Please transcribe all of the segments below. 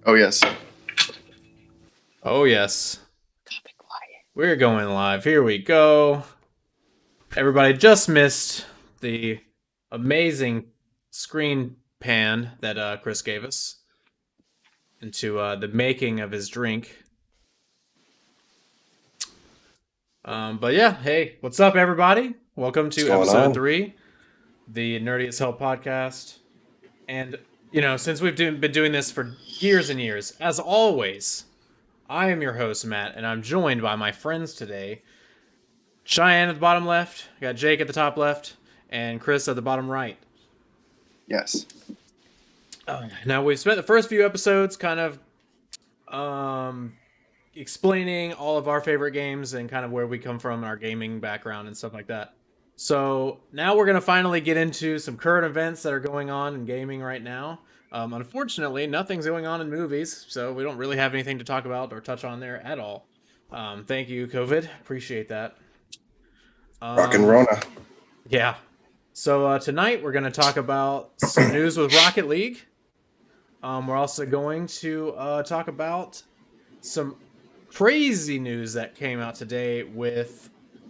Oh, yes. Oh, yes. We're going live. Here we go. Everybody just missed the amazing screen pan that Chris gave us into the making of his drink. But yeah, hey, what's up, everybody? Welcome to episode 3, the Nerdy as Hell podcast. And, since we've been doing this for years and years, as always, I am your host, Matt, and I'm joined by my friends today. Cheyenne at the bottom left, got Jake at the top left, and Chris at the bottom right. Yes. Now, we've spent the first few episodes kind of explaining all of our favorite games and kind of where we come from in our gaming background and stuff like that. So now we're going to finally get into some current events that are going on in gaming right now. Unfortunately, nothing's going on in movies, so we don't really have anything to talk about or touch on there at all. Thank you, COVID. Appreciate that. Rockin' Rona. Yeah. So tonight we're going to talk about some news with Rocket League. We're also going to talk about some crazy news that came out today with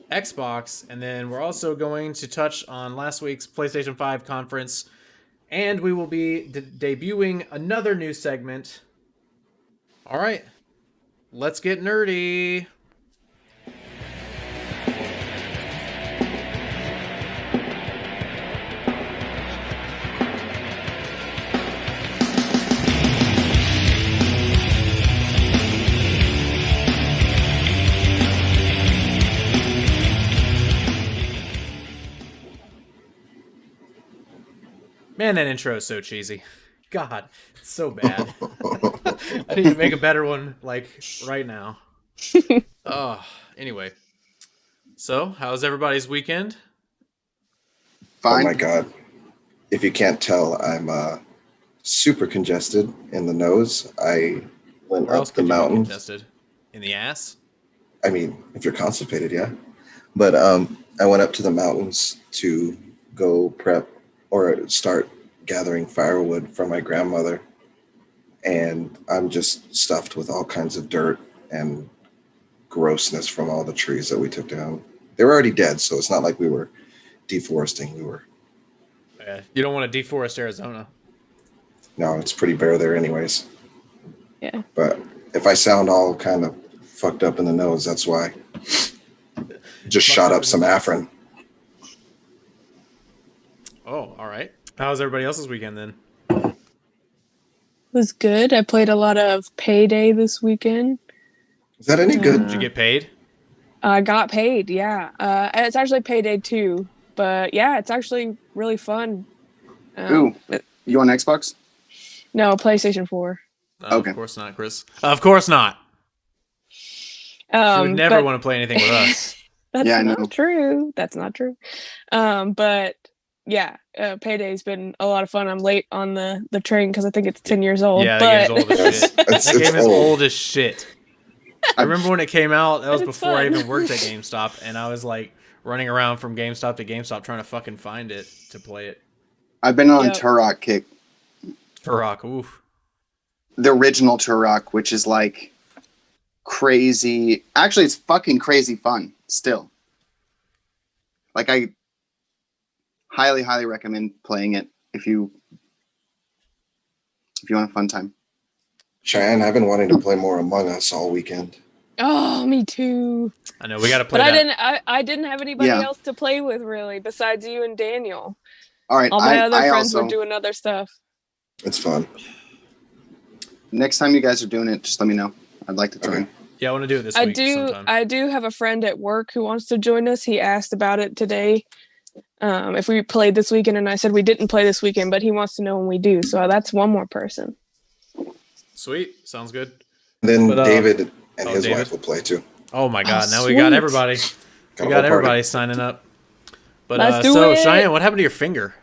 Xbox, and then we're also going to touch on last week's PlayStation 5 conference, and we will be debuting another new segment. All right, let's get nerdy. Man, that intro is so cheesy. God, it's so bad. I need to make a better one, like, right now. Anyway. So, how's everybody's weekend? Fine. Oh my god. If you can't tell, I'm super congested in the nose. I went Where up else the could you be mountains. congested? In the ass? I mean, if you're constipated, yeah. But I went up to the mountains to go prep or start gathering firewood for my grandmother. And I'm just stuffed with all kinds of dirt and grossness from all the trees that we took down. They were already dead, so it's not like we were deforesting. Yeah, you don't want to deforest Arizona. No, it's pretty bare there anyways. Yeah. But if I sound all kind of fucked up in the nose, that's why. Just shot up some Afrin. Oh, all right. How's everybody else's weekend then? It was good. I played a lot of Payday this weekend. Is that any good? Did you get paid? I got paid, yeah. It's actually Payday 2, but yeah, it's actually really fun. Ooh, you on Xbox? No, PlayStation 4. Okay. Of course not, Chris. Of course not. You would never want to play anything with us. That's Yeah, I not know. true. That's not true. But yeah, Payday's been a lot of fun. I'm late on the train because I think it's 10 years old. Yeah, but that game's old as shit. It's That game is old. old as shit. I remember when it came out, that was But it's before I fun. even worked at GameStop, and I was like running around from GameStop to GameStop trying to fucking find it to play it. I've been on Yep. Turok kick. Turok, oof. The original Turok, which is like crazy. Actually, it's fucking crazy fun still. Like, I highly, highly recommend playing it if you want a fun time. Cheyenne, I've been wanting to play more Among Us all weekend. Oh, me too. I know, we gotta play But that. I didn't have anybody Yeah. else to play with really besides you and Daniel. All right, All my other I friends also were doing other stuff. It's fun. next time you guys are doing it, just let me know. I'd like to join. Okay. Yeah, I want to do it this I week sometime. I do have a friend at work who wants to join us. He asked about it today. If we played this weekend, and I said we didn't play this weekend, but he wants to know when we do. So that's one more person. Sweet. Sounds good. Then But, David and oh, his David. wife will play too. Oh my god, now we sweet. got everybody. Got We a got whole everybody party. signing up. But Let's do so it. Cheyenne, what happened to your finger?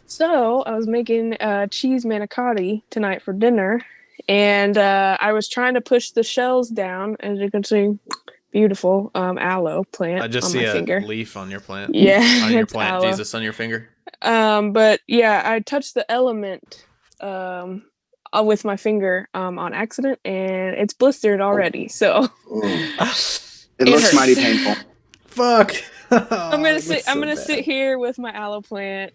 So I was making cheese manicotti tonight for dinner, and I was trying to push the shells down, as you can see, beautiful aloe plant I just on see my a finger. leaf on your plant. Yeah, On your it's plant, aloe. Jesus, on your finger. But yeah, I touched the element with my finger on accident, and it's blistered already. So It looks hurts. mighty painful. Fuck. I'm gonna sit here with my aloe plant.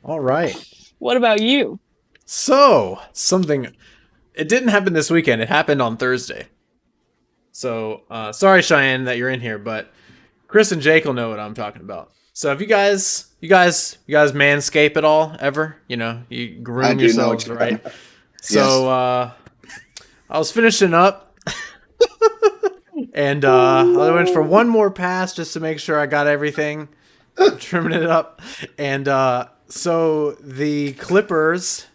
All right. What about you? So, it didn't happen this weekend. It happened on Thursday. So, sorry, Cheyenne, that you're in here, but Chris and Jake will know what I'm talking about. So, have you guys manscape at all ever? You groom yourselves, right? So, I was finishing up, and I went for one more pass just to make sure I got everything, trimming it up, and so the Clippers,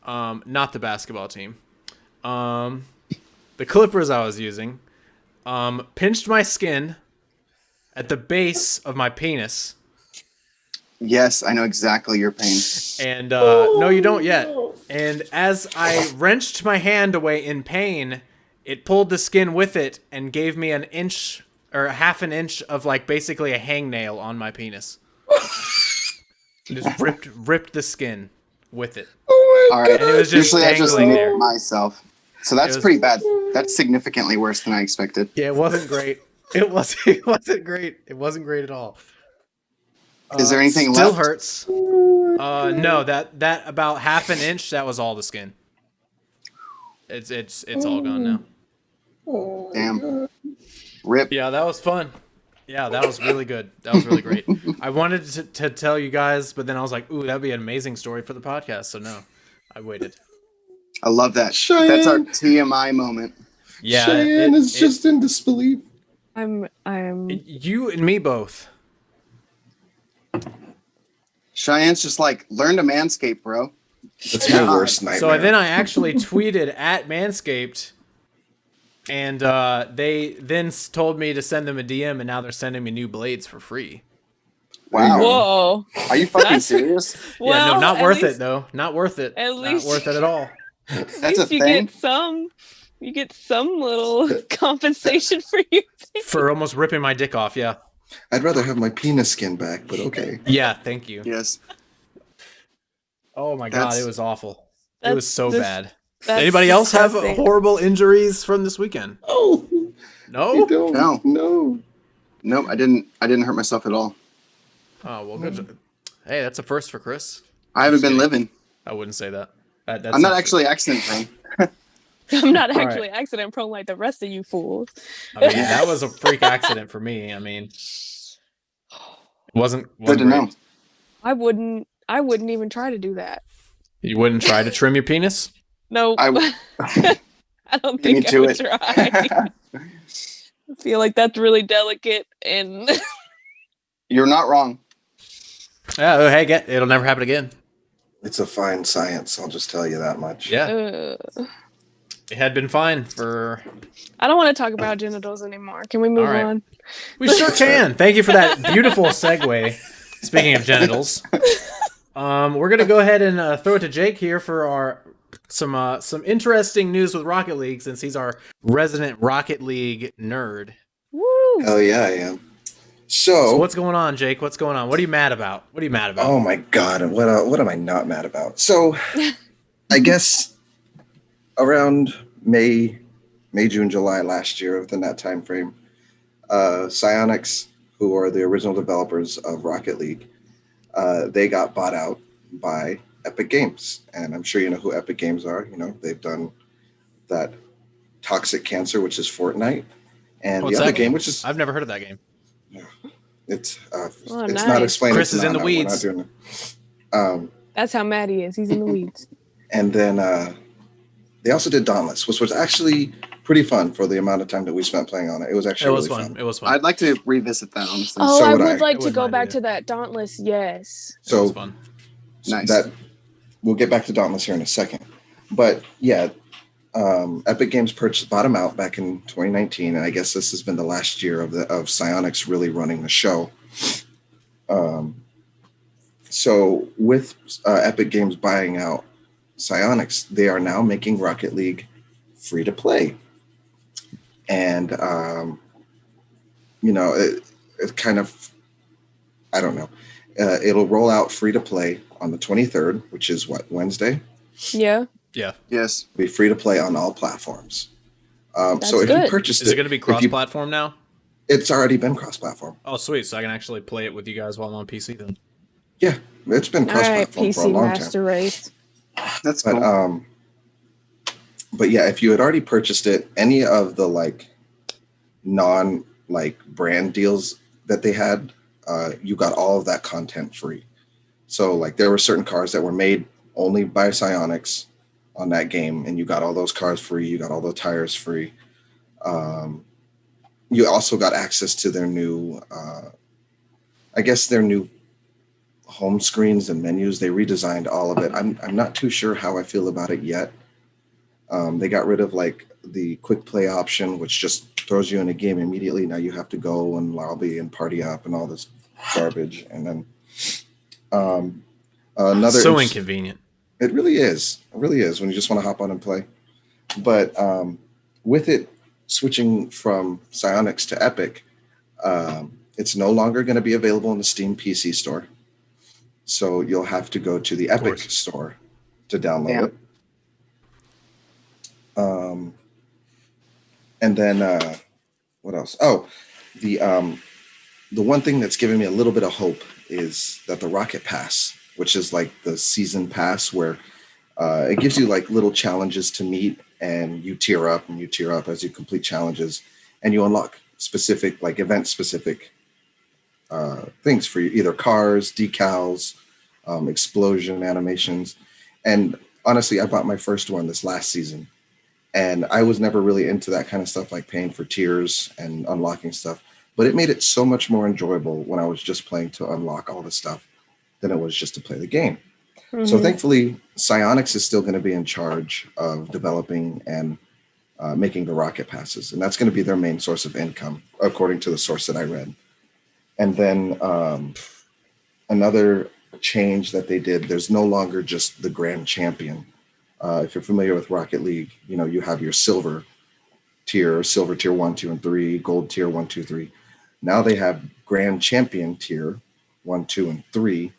not the basketball team, the Clippers I was using, pinched my skin at the base of my penis. Yes, I know exactly your pain. And no, you don't yet. And as I wrenched my hand away in pain, it pulled the skin with it and gave me an inch or half an inch of like basically a hangnail on my penis. Just ripped the skin with it. Oh my All right. And it was just Usually I just dangling nip there. myself. So that's pretty bad. That's significantly worse than I expected. Yeah, it wasn't great. It wasn't great. It wasn't great at all. Is there anything still left? hurts. No, that about half an inch, that was all the skin. It's all gone now. Damn. Rip. Yeah, that was fun. Yeah, that was really good. That was really great. I wanted to tell you guys, but then I was like, ooh, that'd be an amazing story for the podcast. So no, I waited. I love that. Cheyenne. That's our TMI moment. Yeah, Cheyenne is just in disbelief. I'm you and me both. Cheyenne's just like, learn to manscape, bro. That's my worst nightmare. So then I actually tweeted at Manscaped, and they then told me to send them a DM, and now they're sending me new blades for free. Wow. whoa. Are you fucking serious? Yeah, no, Well, not at worth least- it though. Not worth it. At Not least- worth it at all. That's At a least you thing. get some little compensation for you. For almost ripping my dick off. Yeah. I'd rather have my penis skin back, but okay. Yeah. Thank you. Yes. Oh my god, That's- it was awful. It was so bad. That's Anybody else have disgusting. horrible injuries from this weekend? Oh, No. you don't. No. No. Nope, I didn't hurt myself at all. Oh well, good. Hey, that's a first for Chris. I haven't been kidding. living. I wouldn't say that. That's I'm not true. actually accident prone. I'm not All right. actually accident prone like the rest of you fools. I mean, that was a freak accident for me. I mean, it wasn't Good to great. know. I wouldn't even try to do that. You wouldn't try to trim your penis? No, I- I don't Get me think I to would it. try. I feel like that's really delicate, and You're not wrong. Yeah. Oh, hey, it'll never happen again. It's a fine science, I'll just tell you that much. Yeah, it had been fine for. I don't want to talk about genitals anymore. Can we move All right. on? We sure can. Thank you for that beautiful segue. Speaking of genitals, we're gonna go ahead and throw it to Jake here for some interesting news with Rocket League, since he's our resident Rocket League nerd. Woo! Hell yeah, I am. So what's going on, Jake? What's going on? What are you mad about? Oh my god, what am I not mad about? So I guess around May, June, July last year, within that time frame, Psyonix, who are the original developers of Rocket League, they got bought out by Epic Games. And I'm sure you know who Epic Games are. You know, they've done that Toxic Cancer, which is Fortnite, and What's the other that game, which is I've never heard of that game. it's Oh, it's nice. not explained. Chris it's is in not, the we're not weeds. doing it. That's how mad he is. He's in the weeds. And then they also did Dauntless, which was actually pretty fun for the amount of time that we spent playing on it. It was actually It was really fun. fun. It was fun. I'd like to revisit that, honestly. Oh, So I would I. would like I to wouldn't go mind back either. to that Dauntless. Yes. It was So fun. Nice. that we'll get back to Dauntless here in a second. But yeah, Epic Games bought them out back in 2019, and I guess this has been the last year of Psyonix really running the show. So with Epic Games buying out Psyonix, they are now making Rocket League free to play. And, you know, it kind of, I don't know. It'll roll out free to play on the 23rd, which is what, Wednesday? Yeah. Yeah. Yes. It'll be free to play on all platforms. That's So if good. you purchased Is it going to be cross-platform now? it's already been cross-platform. Oh, sweet. So I can actually play it with you guys while I'm on PC then. Yeah, it's been All right, cross-platform for a PC long Master time. Race. That's But cool. but yeah, if you had already purchased it, any of the like non like brand deals that they had, you got all of that content free. So like there were certain cars that were made only by Psyonix on that game, and you got all those cars free. You got all the tires free. You also got access to their new, I guess their new home screens and menus. They redesigned all of it. I'm not too sure how I feel about it yet. They got rid of like the quick play option, which just throws you in a game immediately. Now you have to go and lobby and party up and all this garbage. And then another So inconvenient. It really is. It really is when you just want to hop on and play. But with it switching from Psyonix to Epic, it's no longer going to be available in the Steam PC store. So you'll have to go to the Epic store to download it. And then what else? Oh, the one thing that's giving me a little bit of hope is that the Rocket Pass, which is like the season pass where it gives you like little challenges to meet, and you tier up as you complete challenges, and you unlock specific like event specific things for you, either cars, decals, explosion animations. And honestly, I bought my first one this last season, and I was never really into that kind of stuff, like paying for tiers and unlocking stuff. But it made it so much more enjoyable when I was just playing to unlock all the stuff than it was just to play the game. Mm-hmm. So thankfully, Psyonix is still going to be in charge of developing and making the rocket passes. And that's going to be their main source of income, according to the source that I read. And then another change that they did, there's no longer just the grand champion. If you're familiar with Rocket League, you know, you have your silver tier 1, 2, and 3, gold tier 1, 2, 3. Now they have grand champion tier 1, 2, and 3.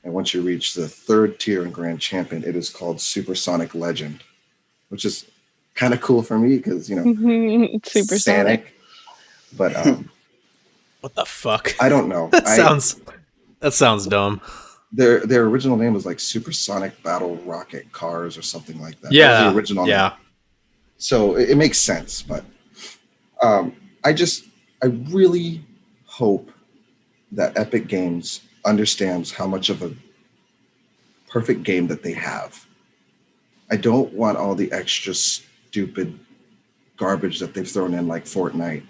And once you reach the third tier in grand champion, it is called Supersonic Legend, which is kind of cool for me because, you know, Supersonic. But what the fuck? I don't know. That sounds dumb. Their original name was like Supersonic Battle Rocket Cars or something like that. Yeah, that was the original name. So it makes sense, but I really hope that Epic Games understands how much of a perfect game that they have. I don't want all the extra stupid garbage that they've thrown in, like Fortnite.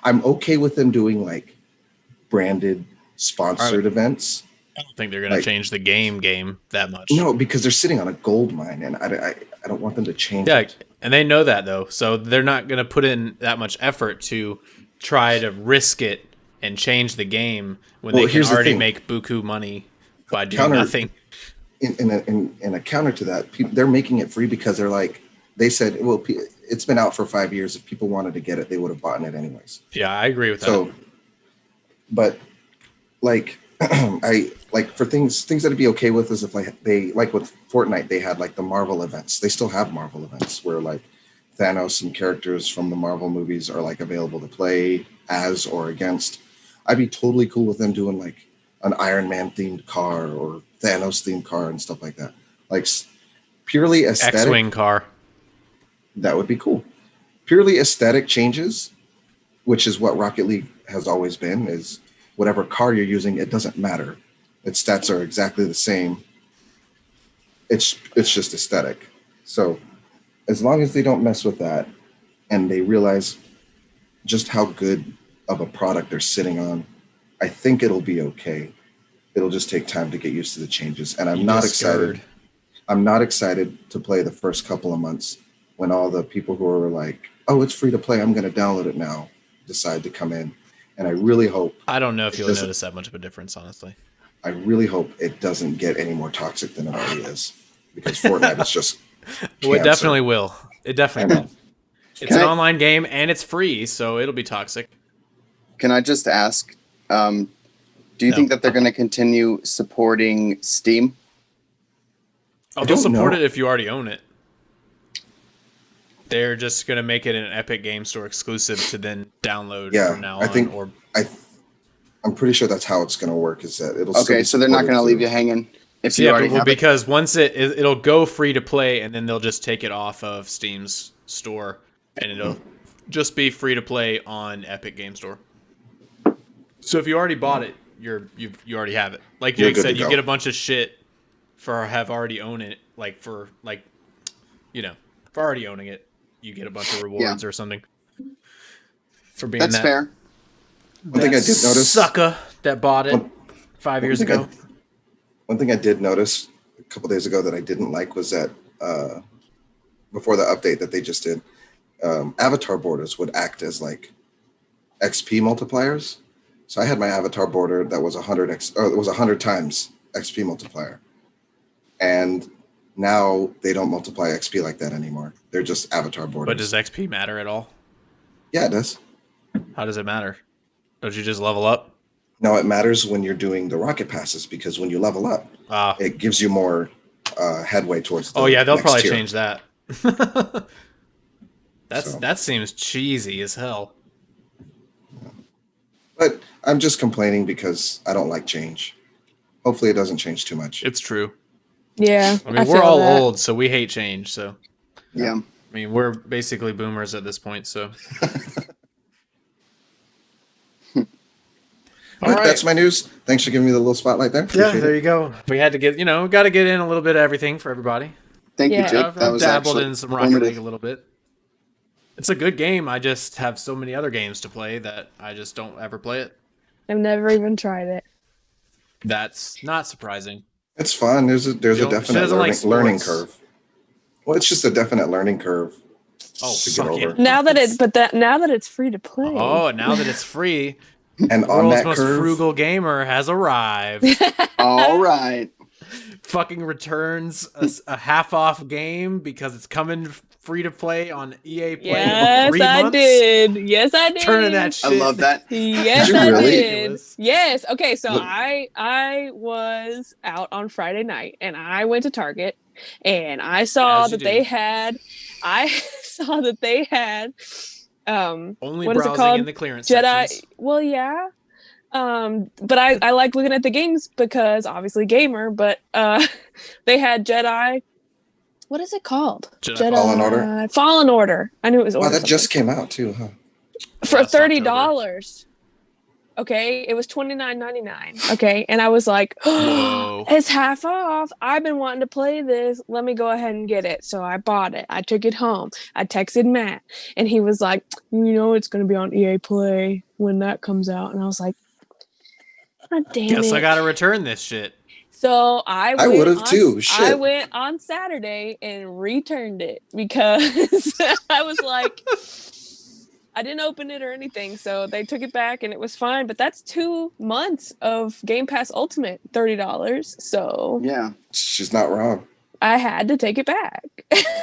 I'm okay with them doing like branded, sponsored events. I don't think they're going to change the game that much. No, because they're sitting on a gold mine, and I don't want them to change it. And they know that, though. So they're not going to put in that much effort to try to risk it and change the game when they can already make buku money by doing nothing. In a counter to that, they're making it free because they're like, they said, well, it's been out for 5 years. If people wanted to get it, they would have bought it anyways. Yeah, I agree with that. So, but like, I like for things that I'd be okay with is if like they like with Fortnite, they had like the Marvel events. They still have Marvel events where like Thanos and characters from the Marvel movies are like available to play as or against. I'd be totally cool with them doing like an Iron Man themed car or Thanos themed car and stuff like that. Like purely aesthetic. X-Wing car. That would be cool. Purely aesthetic changes, which is what Rocket League has always been, is whatever car you're using, it doesn't matter. Its stats are exactly the same. It's just aesthetic. So as long as they don't mess with that and they realize just how good of a product they're sitting on, I think it'll be okay. It'll just take time to get used to the changes. And I'm not excited. I'm not excited to play the first couple of months when all the people who are like, oh, it's free to play, I'm going to download it now, decide to come in. And I really hope... I don't know if you'll notice that much of a difference, honestly. I really hope it doesn't get any more toxic than it already is. Because Fortnite is just Well, it definitely will. It definitely will. It's an online game, and it's free, so it'll be toxic. Can I just ask, do you think that they're going to continue supporting Steam? Oh, they'll support it if you already own it. They're just gonna make it an Epic Game Store exclusive to then download Yeah, from now I on. think Or I'm pretty sure that's how it's going to work. Is that it'll still Okay, be so they're not supported going to leave through- you hanging if so you yeah, already have it. because once it'll go free to play, and then they'll just take it off of Steam's store, and it'll just be free to play on Epic Game Store. So if you already bought it, you already have it. Like You're Jake good said, to you go. get a bunch of shit for already own it. For already owning it, you get a bunch of rewards or something for being That's that. fair. One thing I did notice. Sucker that bought it One- 5 years thing ago. One thing I did notice a couple days ago that I didn't like was that before the update that they just did, avatar borders would act as like XP multipliers. So I had my avatar border that was 100 times XP multiplier, and now they don't multiply XP like that anymore. They're just avatar borders. But does XP matter at all? Yeah, it does. How does it matter? Don't you just level up? No, it matters when you're doing the rocket passes because when you level up, it gives you more headway towards. The Oh yeah, they'll next probably tier. change that. So. That seems cheesy as hell. But I'm just complaining because I don't like change. Hopefully, it doesn't change too much. It's true. Yeah. I mean, we're feel all that. old, so we hate change. So Yeah. I mean, we're basically boomers at this point. So But that's my news. Thanks for giving me the little spotlight there. yeah, Appreciate there it. you go. We had to get got to get in a little bit of everything for everybody. Thank Yeah. you, Jake. I've That was dabbled actually in some Rocket informative. League a little bit. It's a good game. I just have so many other games to play that I just don't ever play it. I've never even tried it. That's not surprising. It's fun. There's a She definite doesn't like learning sports. curve. Well, it's just a definite learning curve Oh, to get fuck over. it. Now that it's free to play. Oh, now that it's free, And the on world's that most curve, frugal gamer has arrived. All right. Fucking returns a half-off game because it's coming free to play on EA Play Yes, for 3 I months. did. Yes, I did. Turning that shit. I love that. Yes, Did you I really? did. Ridiculous. Yes. Okay, so Look. I was out on Friday night and I went to Target and I saw As you that they do. had Only what is it browsing called? in the clearance Jedi. sections. Well, yeah. But I like looking at the games because obviously gamer, but they had Jedi. What is it called? Jedi Fallen Order? Fallen Order. I knew it was wow, Order that just something. came out too, huh? For Last $30. Okay, it was $29.99. Okay, and I was like, Whoa. it's half off. I've been wanting to play this. Let me go ahead and get it. So I bought it. I took it home. I texted Matt, and he was like, it's going to be on EA Play when that comes out. And I was like, God damn Guess it. I gotta return this shit. So I would have on- too. I Shit. went on Saturday and returned it because I was like, I didn't open it or anything. So they took it back and it was fine. But that's 2 months of Game Pass Ultimate, $30. So Yeah, She's not wrong. I had to take it back.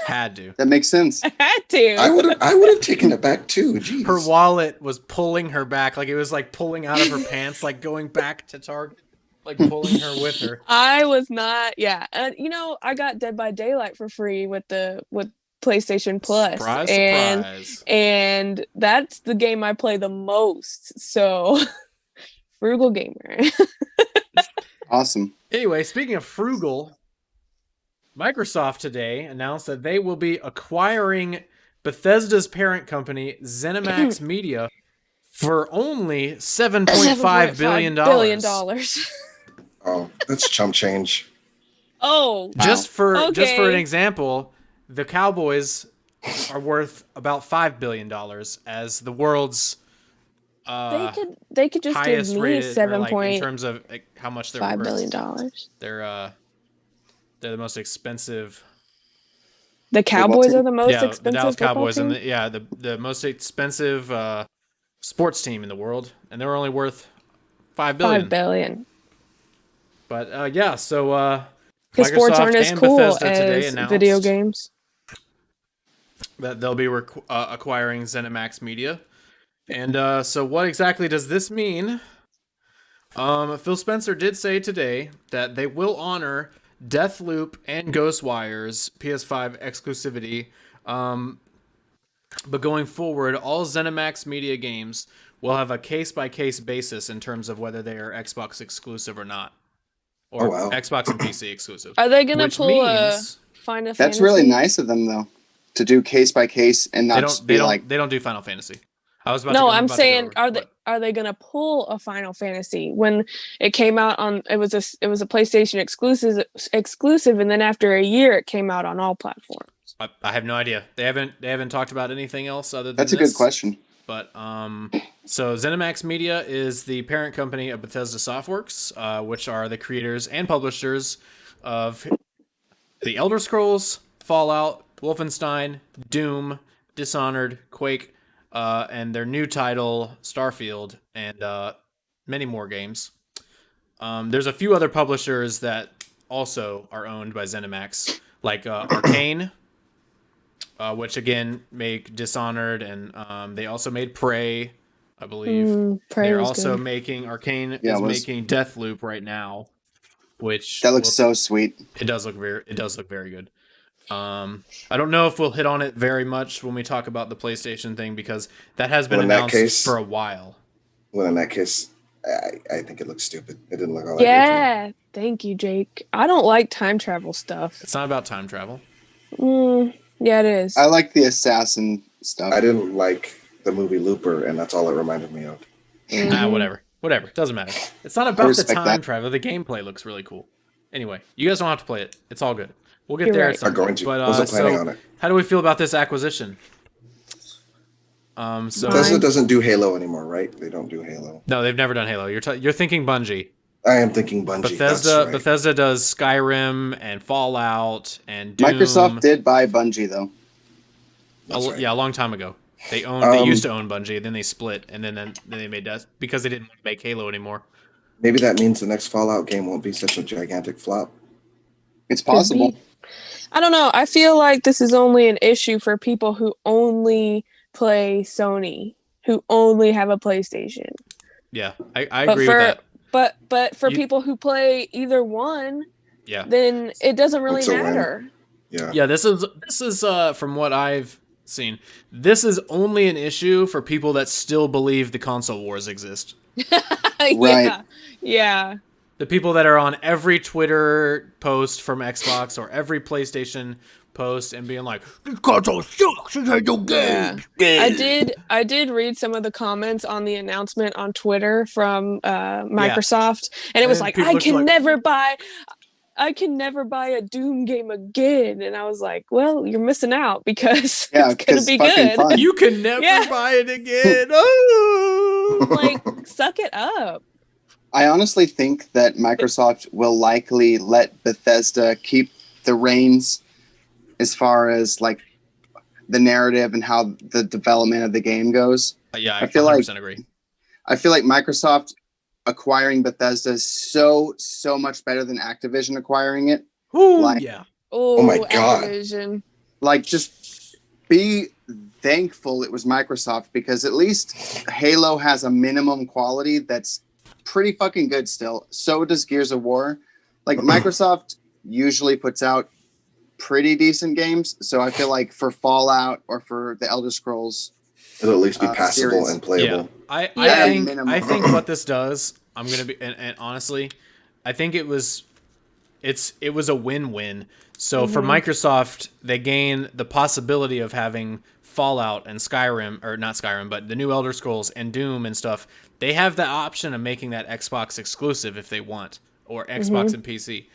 Had to. that makes sense. I had to. I would have taken it back too. Jeez. Her wallet was pulling her back, like it was like pulling out of her pants, like going back to Target, like pulling her with her. I was not. Yeah, and I got Dead by Daylight for free with PlayStation Plus, Surprise, and surprise. and that's the game I play the most. So, frugal gamer. Awesome. Anyway, speaking of frugal, Microsoft today announced that they will be acquiring Bethesda's parent company, ZeniMax Media, for only $7.5 billion. $billion. Oh, that's chump change. Oh, Just for an Okay. example, the Cowboys are worth about $5 billion as the world's they could just give highest me rated, or, seven like, in point terms of like, how much they're $5 worth. billion. They're the most expensive. The Cowboys team? are the most Yeah, the expensive Dallas football Cowboys team? and the most expensive sports team in the world, and they're only worth $5 billion. $5 billion. But yeah, so Because sports Microsoft aren't as and cool Bethesda today as announced video games. that they'll be acquiring ZeniMax Media. And so what exactly does this mean? Phil Spencer did say today that they will honor Deathloop and Ghostwire's PS5 exclusivity But going forward, all ZeniMax Media games will have a case-by-case basis in terms of whether they are Xbox exclusive or not. Or wow. Xbox and PC exclusive. Are they gonna Which pull means a Final Fantasy? That's really nice of them, though, to do case by case and not just be like. they don't do Final Fantasy. I was about No, to, I'm about to saying, go over, are they gonna pull a Final Fantasy when it came out on? It was a PlayStation exclusive, and then after a year, it came out on all platforms. I have no idea. They haven't talked about anything else other than That's a good question. But so ZeniMax Media is the parent company of Bethesda Softworks, which are the creators and publishers of The Elder Scrolls, Fallout, Wolfenstein, Doom, Dishonored, Quake, and their new title Starfield, and many more games. There's a few other publishers that also are owned by ZeniMax, like Arcane, which again make Dishonored, and they also made Prey, I believe. Prey They're was also good. making Arcane Yeah, is making Deathloop right now, which That looks so sweet. it does look very good. I don't know if we'll hit on it very much when we talk about the PlayStation thing because that has been announced for a while. Well, in that case, I think it looks stupid. It didn't look all that good. Yeah, thank you, Jake. I don't like time travel stuff. It's not about time travel. Yeah, it is. I like the assassin stuff. I didn't like the movie Looper, and that's all it reminded me of. Whatever. Doesn't matter. It's not about the respect time that. travel. The gameplay looks really cool. Anyway, you guys don't have to play it. It's all good. We'll get You're there right. at some I'm going point. to. But, Wasn't planning on it. how do we feel about this acquisition? Bethesda doesn't do Halo anymore, right? They don't do Halo. No, they've never done Halo. You're thinking Bungie. I am thinking Bungie. Bethesda That's right. Bethesda does Skyrim and Fallout and Doom. Microsoft did buy Bungie, though. That's right. Yeah, a long time ago. They used to own Bungie, then they split, and then they made that because they didn't make Halo anymore. Maybe that means the next Fallout game won't be such a gigantic flop. It's possible. I don't know. I feel like this is only an issue for people who only play Sony, who only have a PlayStation. Yeah, I agree with that. But for people who play either one, Yeah. then it doesn't really It's a win. matter. Yeah. Yeah, this is from what I've seen. This is only an issue for people that still believe the console wars exist. Right. Yeah. The people that are on every Twitter post from Xbox or every PlayStation post and being like, "This console sucks. It has no games." I did read some of the comments on the announcement on Twitter from Microsoft, and it was And like, people I look can like- never buy a Doom game again. And I was like, well, you're missing out because Yeah, it's gonna 'cause be fucking good. fun. You can never Yeah. buy it again. Oh! Like, suck it up. I honestly think that Microsoft will likely let Bethesda keep the reins as far as like the narrative and how the development of the game goes. Yeah, I feel like 100% agree. I feel like Microsoft acquiring Bethesda is so much better than Activision acquiring it. Ooh, like- yeah. Oh my God. Activision. Like, just be thankful it was Microsoft because at least Halo has a minimum quality that's pretty fucking good still. So does Gears of War. Like, Microsoft usually puts out pretty decent games. So I feel like for Fallout or for the Elder Scrolls, It'll at least be passable series. and playable. I minimum. think what this does, I'm gonna be and honestly, I think it was a win-win. So for Microsoft, they gain the possibility of having Fallout and Skyrim, or not Skyrim, but the new Elder Scrolls and Doom and stuff. They have the option of making that Xbox exclusive if they want, or Xbox and PC.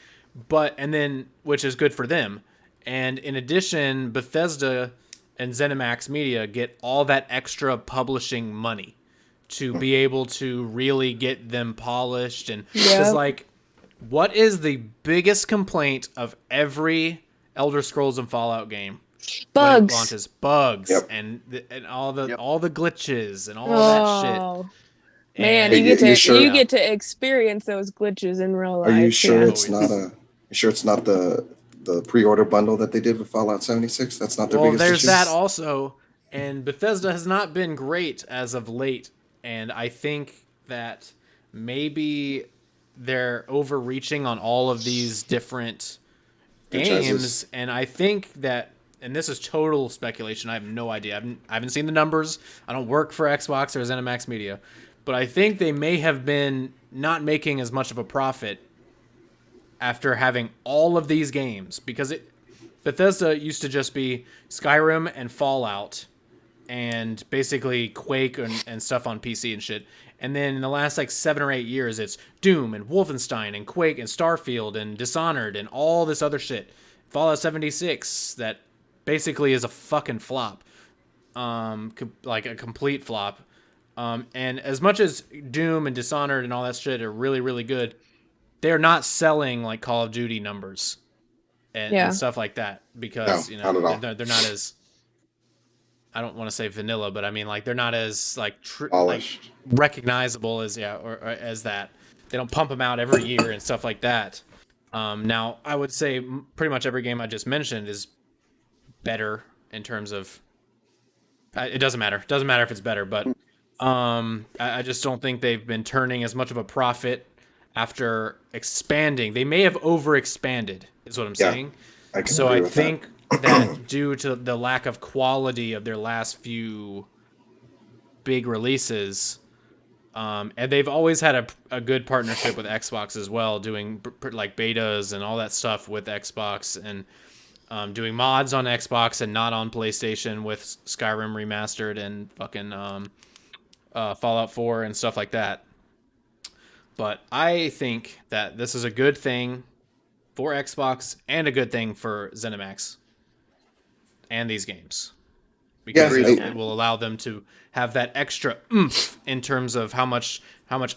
And then which is good for them. And in addition, Bethesda and ZeniMax Media get all that extra publishing money to be able to really get them polished. And because, like, what is the biggest complaint of every Elder Scrolls and Fallout game? When it launches? Bugs. Yep. And all the glitches and all that shit. Oh. Man, And- you you get to experience those glitches in real life. Are you sure yeah. it's not the pre-order bundle that they did with Fallout 76? That's not their Well, biggest there's issue? that also. And Bethesda has not been great as of late. And I think that maybe they're overreaching on all of these different games. Franchises. And I think that and this is total speculation. I have no idea. I haven't seen the numbers. I don't work for Xbox or ZeniMax Media, but I think they may have been not making as much of a profit after having all of these games, because Bethesda used to just be Skyrim and Fallout and basically Quake and stuff on PC and shit. And then in the last like 7 or 8 years, it's Doom and Wolfenstein and Quake and Starfield and Dishonored and all this other shit. Fallout 76, that basically is a fucking flop. Like a complete flop. And as much as Doom and Dishonored and all that shit are really, really good, they're not selling like Call of Duty numbers and stuff like that, because not at all. they're not as, I don't want to say vanilla, but I mean like they're not as like recognizable as or as that. They don't pump them out every year and stuff like that. Now I would say pretty much every game I just mentioned is better in terms of. It doesn't matter. It doesn't matter if it's better, but I just don't think they've been turning as much of a profit after expanding. They may have overexpanded, is what I'm saying. I think that due to the lack of quality of their last few big releases, and they've always had a good partnership with Xbox as well, doing like betas and all that stuff with Xbox, and doing mods on Xbox and not on PlayStation with Skyrim Remastered and fucking Fallout 4 and stuff like that. But I think that this is a good thing for Xbox and a good thing for ZeniMax and these games, because it will allow them to have that extra oomph in terms of how much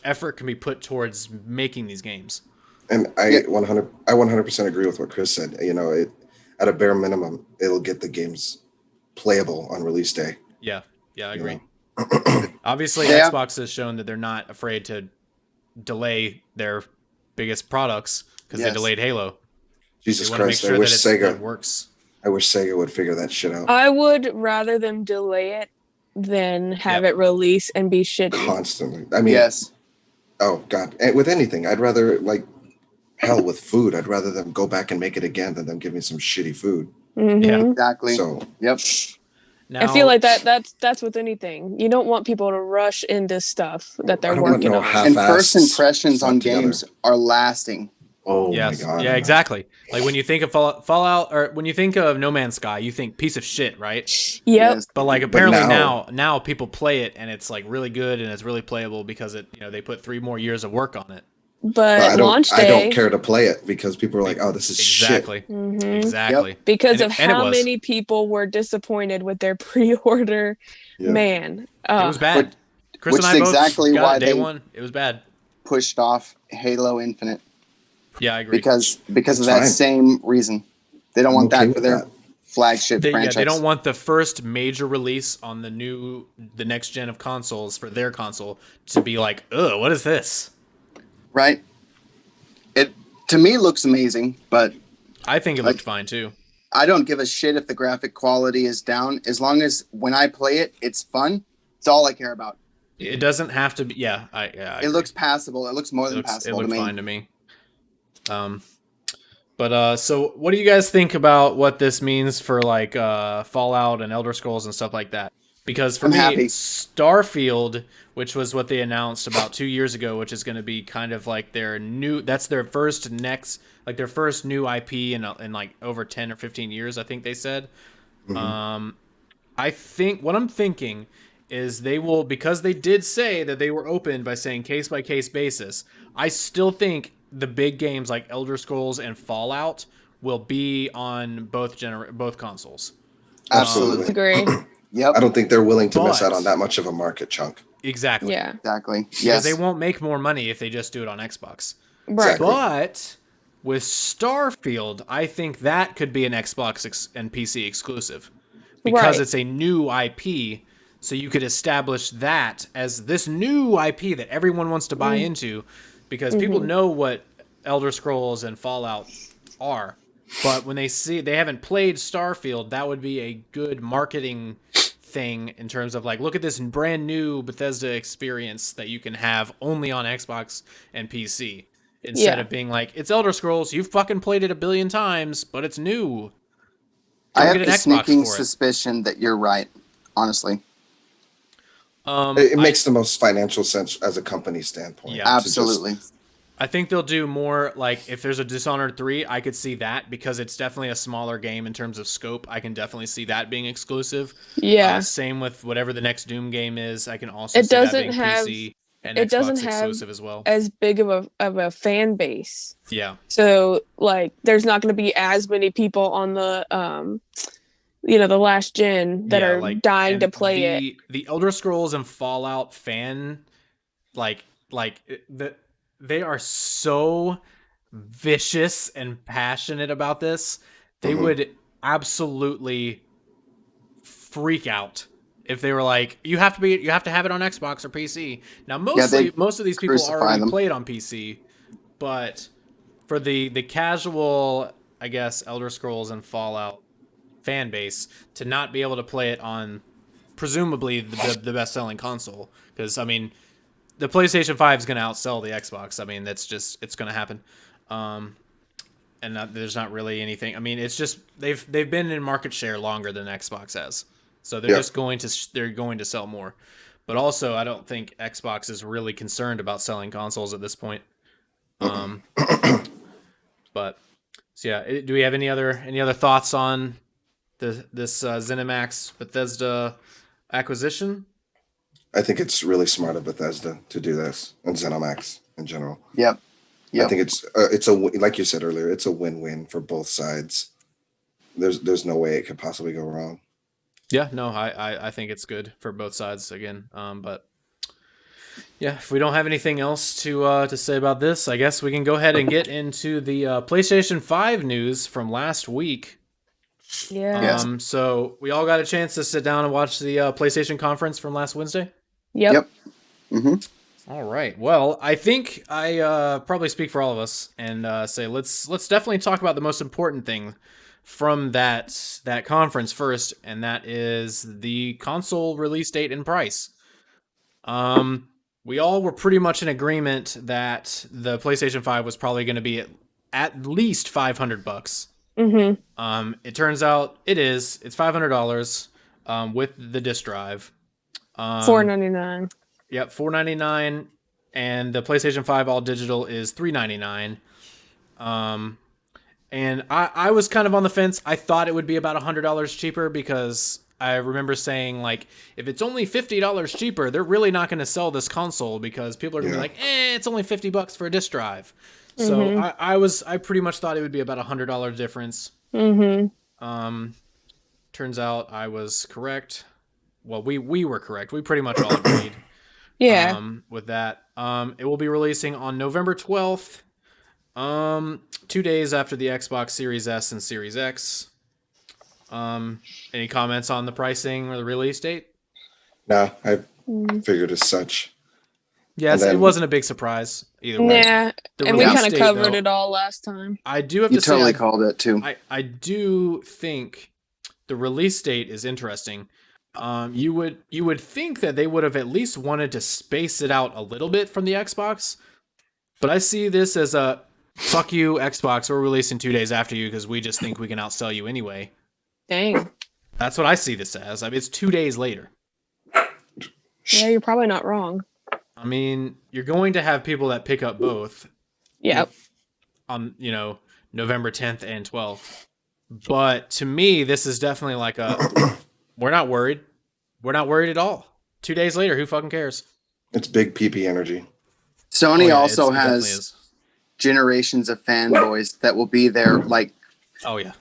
effort can be put towards making these games. And I 100% agree with what Chris said. You know, at a bare minimum, it'll get the games playable on release day. Yeah, I agree. Obviously, Xbox has shown that they're not afraid to delay their biggest products, because they delayed Halo. Jesus Make Christ! sure I wish that it works. I wish Sega would figure that shit out. I would rather them delay it than have it release and be shitty Constantly. I mean, oh God, with anything, I'd rather with food. I'd rather them go back and make it again than them give me some shitty food. Mm-hmm. Yeah, exactly. So yep. Now, I feel like that's with anything. You don't want people to rush into stuff that they're working on. And first impressions on games are lasting. Oh my God. Yeah, exactly. Like when you think of Fallout, or when you think of No Man's Sky, you think piece of shit, right? Yep. Yes. But like apparently now people play it and it's like really good and it's really playable because they put 3 more years of work on it. But launch day, I don't care to play it because people are like, "Oh, this is shit." Mm-hmm. Exactly. Yep. Because of how many people were disappointed with their pre-order. Yeah. Man, it was bad. Chris and I both got it day one. It was bad. Pushed off Halo Infinite. Yeah, I agree. Because of that same reason. They don't want that for their flagship franchise. Yeah, they don't want the first major release on the next gen of consoles for their console to be like, ugh, what is this? Right? It to me looks amazing, but I think it looked fine too. I don't give a shit if the graphic quality is down, as long as when I play it, it's fun. It's all I care about. It doesn't have to be. Yeah, I it looks passable. It looks more than passable. It looked fine to me. But so what do you guys think about what this means for like Fallout and Elder Scrolls and stuff like that? Because for me, Starfield, which was what they announced about 2 years ago, which is going to be kind of like their first new IP in like over 10 or 15 years, I think they said. Mm-hmm. I think what I'm thinking is they will, because they did say that they were open by saying case by case basis. I still think the big games like Elder Scrolls and Fallout will be on both consoles. Absolutely. Agree. Yep. I don't think they're willing to miss out on that much of a market chunk. Exactly. Yeah. Exactly. Yes. Because they won't make more money if they just do it on Xbox. Right. Exactly. But with Starfield, I think that could be an Xbox and PC exclusive. Because it's a new IP, so you could establish that as this new IP that everyone wants to buy into, because people know what Elder Scrolls and Fallout are. But when they haven't played Starfield, that would be a good marketing thing in terms of like, look at this brand new Bethesda experience that you can have only on Xbox and PC. Instead of being like, it's Elder Scrolls, you've fucking played it a billion times, but it's new. I have get a an Xbox sneaking for it. suspicion that you're right. Honestly, It makes the most financial sense as a company standpoint. Yeah. to just- absolutely. I think they'll do more, like, if there's a Dishonored 3, I could see that, because it's definitely a smaller game in terms of scope. I can definitely see that being exclusive. Yeah. Same with whatever the next Doom game is. I can also It see that doesn't being have- PC and it Xbox doesn't have exclusive as well. as big of a fan base. Yeah. So like there's not going to be as many people on the the last gen that are dying to and play it. The Elder Scrolls and Fallout fan, they are so vicious and passionate about this. They would absolutely freak out if they were like, you have to have it on Xbox or PC. Now most of these people already play it on PC, but for the casual, I guess, Elder Scrolls and Fallout fan base to not be able to play it on presumably the best-selling console, because I mean the PlayStation 5 is going to outsell the Xbox. I mean, it's going to happen. There's not really anything. I mean, it's just they've been in market share longer than Xbox has. So they're just going to sell more. But also, I don't think Xbox is really concerned about selling consoles at this point. But so yeah, do we have any other thoughts on this ZeniMax Bethesda acquisition? I think it's really smart of Bethesda to do this, and ZeniMax in general. Yep. I think it's a like you said earlier, it's a win-win for both sides. There's no way it could possibly go wrong. Yeah, no, I think it's good for both sides again. But yeah, if we don't have anything else to say about this, I guess we can go ahead and get into the PlayStation 5 news from last week. Yeah. So we all got a chance to sit down and watch the PlayStation conference from last Wednesday. Yep. Mm-hmm. All right. Well, I think I probably speak for all of us and say let's definitely talk about the most important thing from that conference first, and that is the console release date and price. We all were pretty much in agreement that the PlayStation 5 was probably going to be at least $500. Mm-hmm. It turns out it's $500 with the disc drive. $499. Yep, $499, and the PlayStation 5 all digital is $399. And I was kind of on the fence. I thought it would be about $100 cheaper, because I remember saying, like, if it's only $50 cheaper, they're really not going to sell this console, because people are going to be like, it's only $50 for a disc drive. So I pretty much thought it would be about $100 difference. Mm-hmm. Turns out I was correct. Well, we were correct. We pretty much all agreed. Yeah. With that. It will be releasing on November 12th. 2 days after the Xbox Series S and Series X. Any comments on the pricing or the release date? No, I figured as such. Yes, it wasn't a big surprise either way. Yeah, and we kind of covered it all last time. I do have to say, totally called it too. I do think the release date is interesting. You would think that they would have at least wanted to space it out a little bit from the Xbox, but I see this as a fuck you, Xbox. We're releasing 2 days after you because we just think we can outsell you anyway. Dang. That's what I see this as. I mean, it's 2 days later. Yeah, you're probably not wrong. I mean, you're going to have people that pick up both. Yep. On, November 10th and 12th. But to me, this is definitely like we're not worried. We're not worried at all. 2 days later, who fucking cares? It's big PP energy. Sony also has generations of fanboys that will be there, like,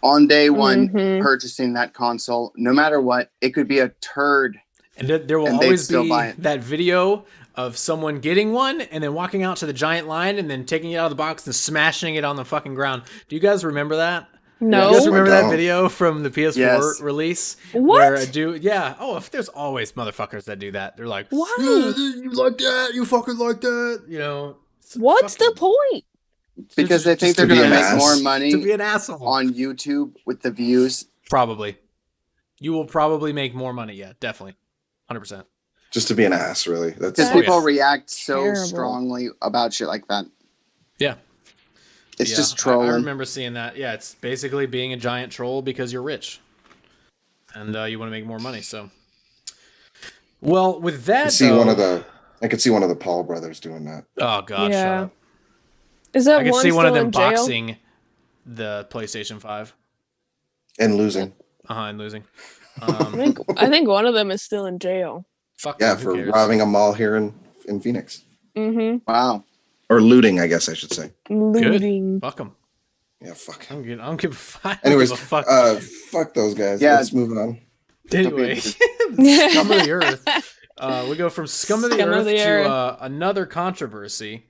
on day one, purchasing that console. No matter what, it could be a turd. And there will always be that video of someone getting one and then walking out to the giant line and then taking it out of the box and smashing it on the fucking ground. Do you guys remember that? No. You guys remember that video from the PS4 release? What? Where a dude, there's always motherfuckers that do that. They're like, why? You like that? You fucking like that? What's the point? Because they think they're going to make more money to be an asshole on YouTube with the views. Probably. You will probably make more money. Yeah, definitely. 100%. Just to be an ass, really. Because people react so strongly about shit like that. Yeah. It's just trolling. I remember seeing that. Yeah, it's basically being a giant troll because you're rich. and you want to make more money. So, well, with that, I could see one of the Paul brothers doing that. Oh God, Yeah. shut up! Is that I could one see one of still them in jail? boxing the PlayStation 5. And losing. And losing. I think one of them is still in jail. Fuck Yeah, them, who for cares? robbing a mall here in Phoenix. Mm-hmm. Wow. Or looting, I guess I should say. Looting. Fuck them. Yeah, fuck. I don't give a fuck. Anyways, fuck. fuck those guys. Yeah. Let's move on. Anyway, scum of the earth. We go from scum of the earth to another controversy.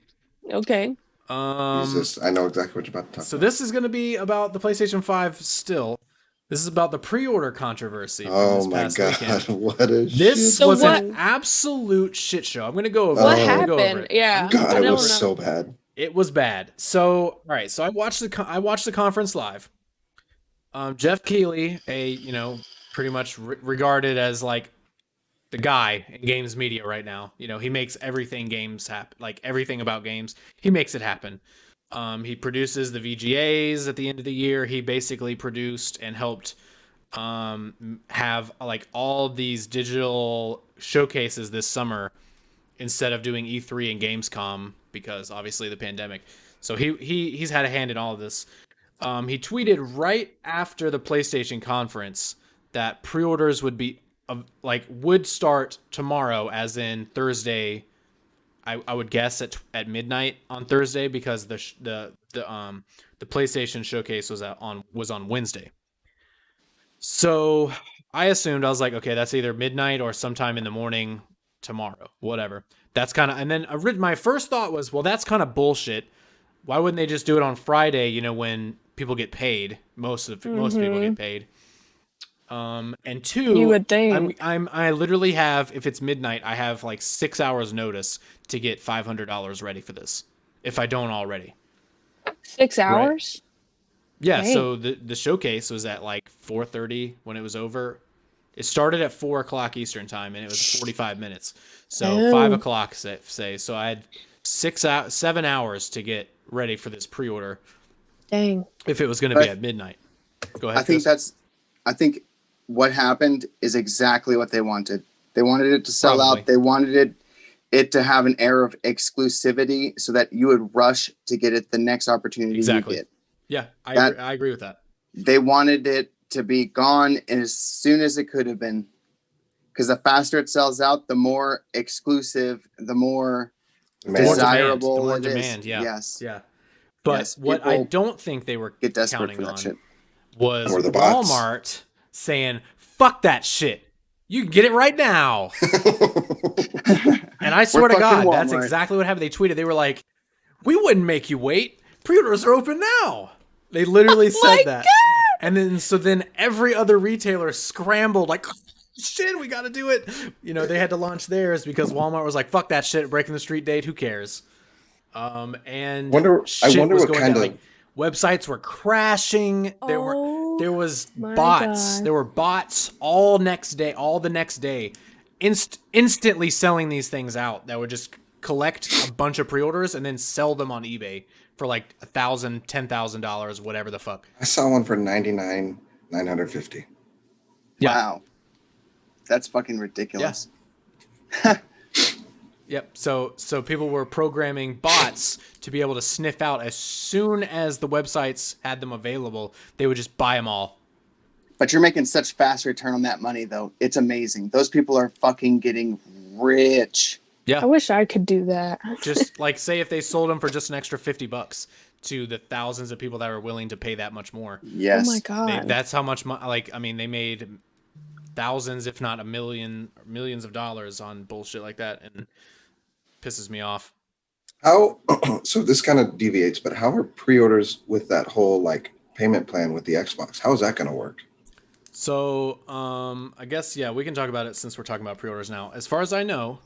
Okay. Jesus, I know exactly what you're about to talk So about. this is going to be about the PlayStation 5 still. This is about the pre-order controversy. Oh my God, weekend. what a This shit. was what- an absolute shit show. I'm going to go over What it. I'm gonna go over happened? it. Yeah. God, I it don't was know. so bad. It was bad. So, all right. So I watched the conference live. Jeff Keighley, pretty much regarded as like the guy in games media right now. He makes everything games happen, like everything about games. He makes it happen. He produces the VGAs at the end of the year. He basically produced and helped have like all these digital showcases this summer instead of doing E3 and Gamescom because obviously the pandemic. So he's had a hand in all of this. He tweeted right after the PlayStation conference that pre-orders would start tomorrow, as in Thursday. I would guess at midnight on Thursday because the PlayStation showcase was on Wednesday. So I assumed, I was like, okay, that's either midnight or sometime in the morning tomorrow, whatever. That's kind of, and then my first thought was, well, that's kind of bullshit. Why wouldn't they just do it on Friday? When people get paid, most people get paid. And two, You would think. I literally have, if it's midnight, I have like 6 hours notice to get $500 ready for this if I don't already. 6 hours? Yeah. Dang. So the showcase was at like 4:30 when it was over. It started at 4:00 Eastern time and it was 45 minutes. So 5:00 say. So I had 7 hours to get ready for this pre-order. Dang. If it was going to be at midnight. Go ahead. I think what happened is exactly what they wanted. They wanted it to sell Probably. out. They wanted it to have an air of exclusivity so that you would rush to get it the next opportunity Exactly. you get. Yeah, I agree with that. They wanted it to be gone as soon as it could have been. Because the faster it sells out, the more exclusive, the more desirable the more it demand, is. yeah. Yes. Yeah. But Yes, what I people don't think they were Get desperate counting for that on shit. was Or the bots. Walmart saying, fuck that shit. You can get it right now. And I swear to fucking God, that's Walmart. exactly what happened. They tweeted, they were like, we wouldn't make you wait. Pre-orders are open now. They literally said that. And then every other retailer scrambled like, shit, we got to do it. They had to launch theirs because Walmart was like, fuck that shit, breaking the street date, who cares? And I wonder was what going kind down. of- Like, websites were crashing. There was my bots. God. There were bots all the next day, instantly selling these things out that would just collect a bunch of pre-orders and then sell them on eBay for like $1,000, $10,000, whatever the fuck. I saw one for $99,950. Yeah. Wow. That's fucking ridiculous. Yep. So people were programming bots to be able to sniff out as soon as the websites had them available. They would just buy them all. But you're making such fast return on that money, though. It's amazing. Those people are fucking getting rich. Yeah. I wish I could do that. Just like say if they sold them for just an extra $50 to the thousands of people that were willing to pay that much more. Yes. Oh my God. That's how much they made thousands, if not millions of dollars on bullshit like that, and pisses me off. How? So this kind of deviates, but how are pre-orders with that whole like payment plan with the Xbox? How is that going to work? So I guess we can talk about it since we're talking about pre-orders now. As far as I know.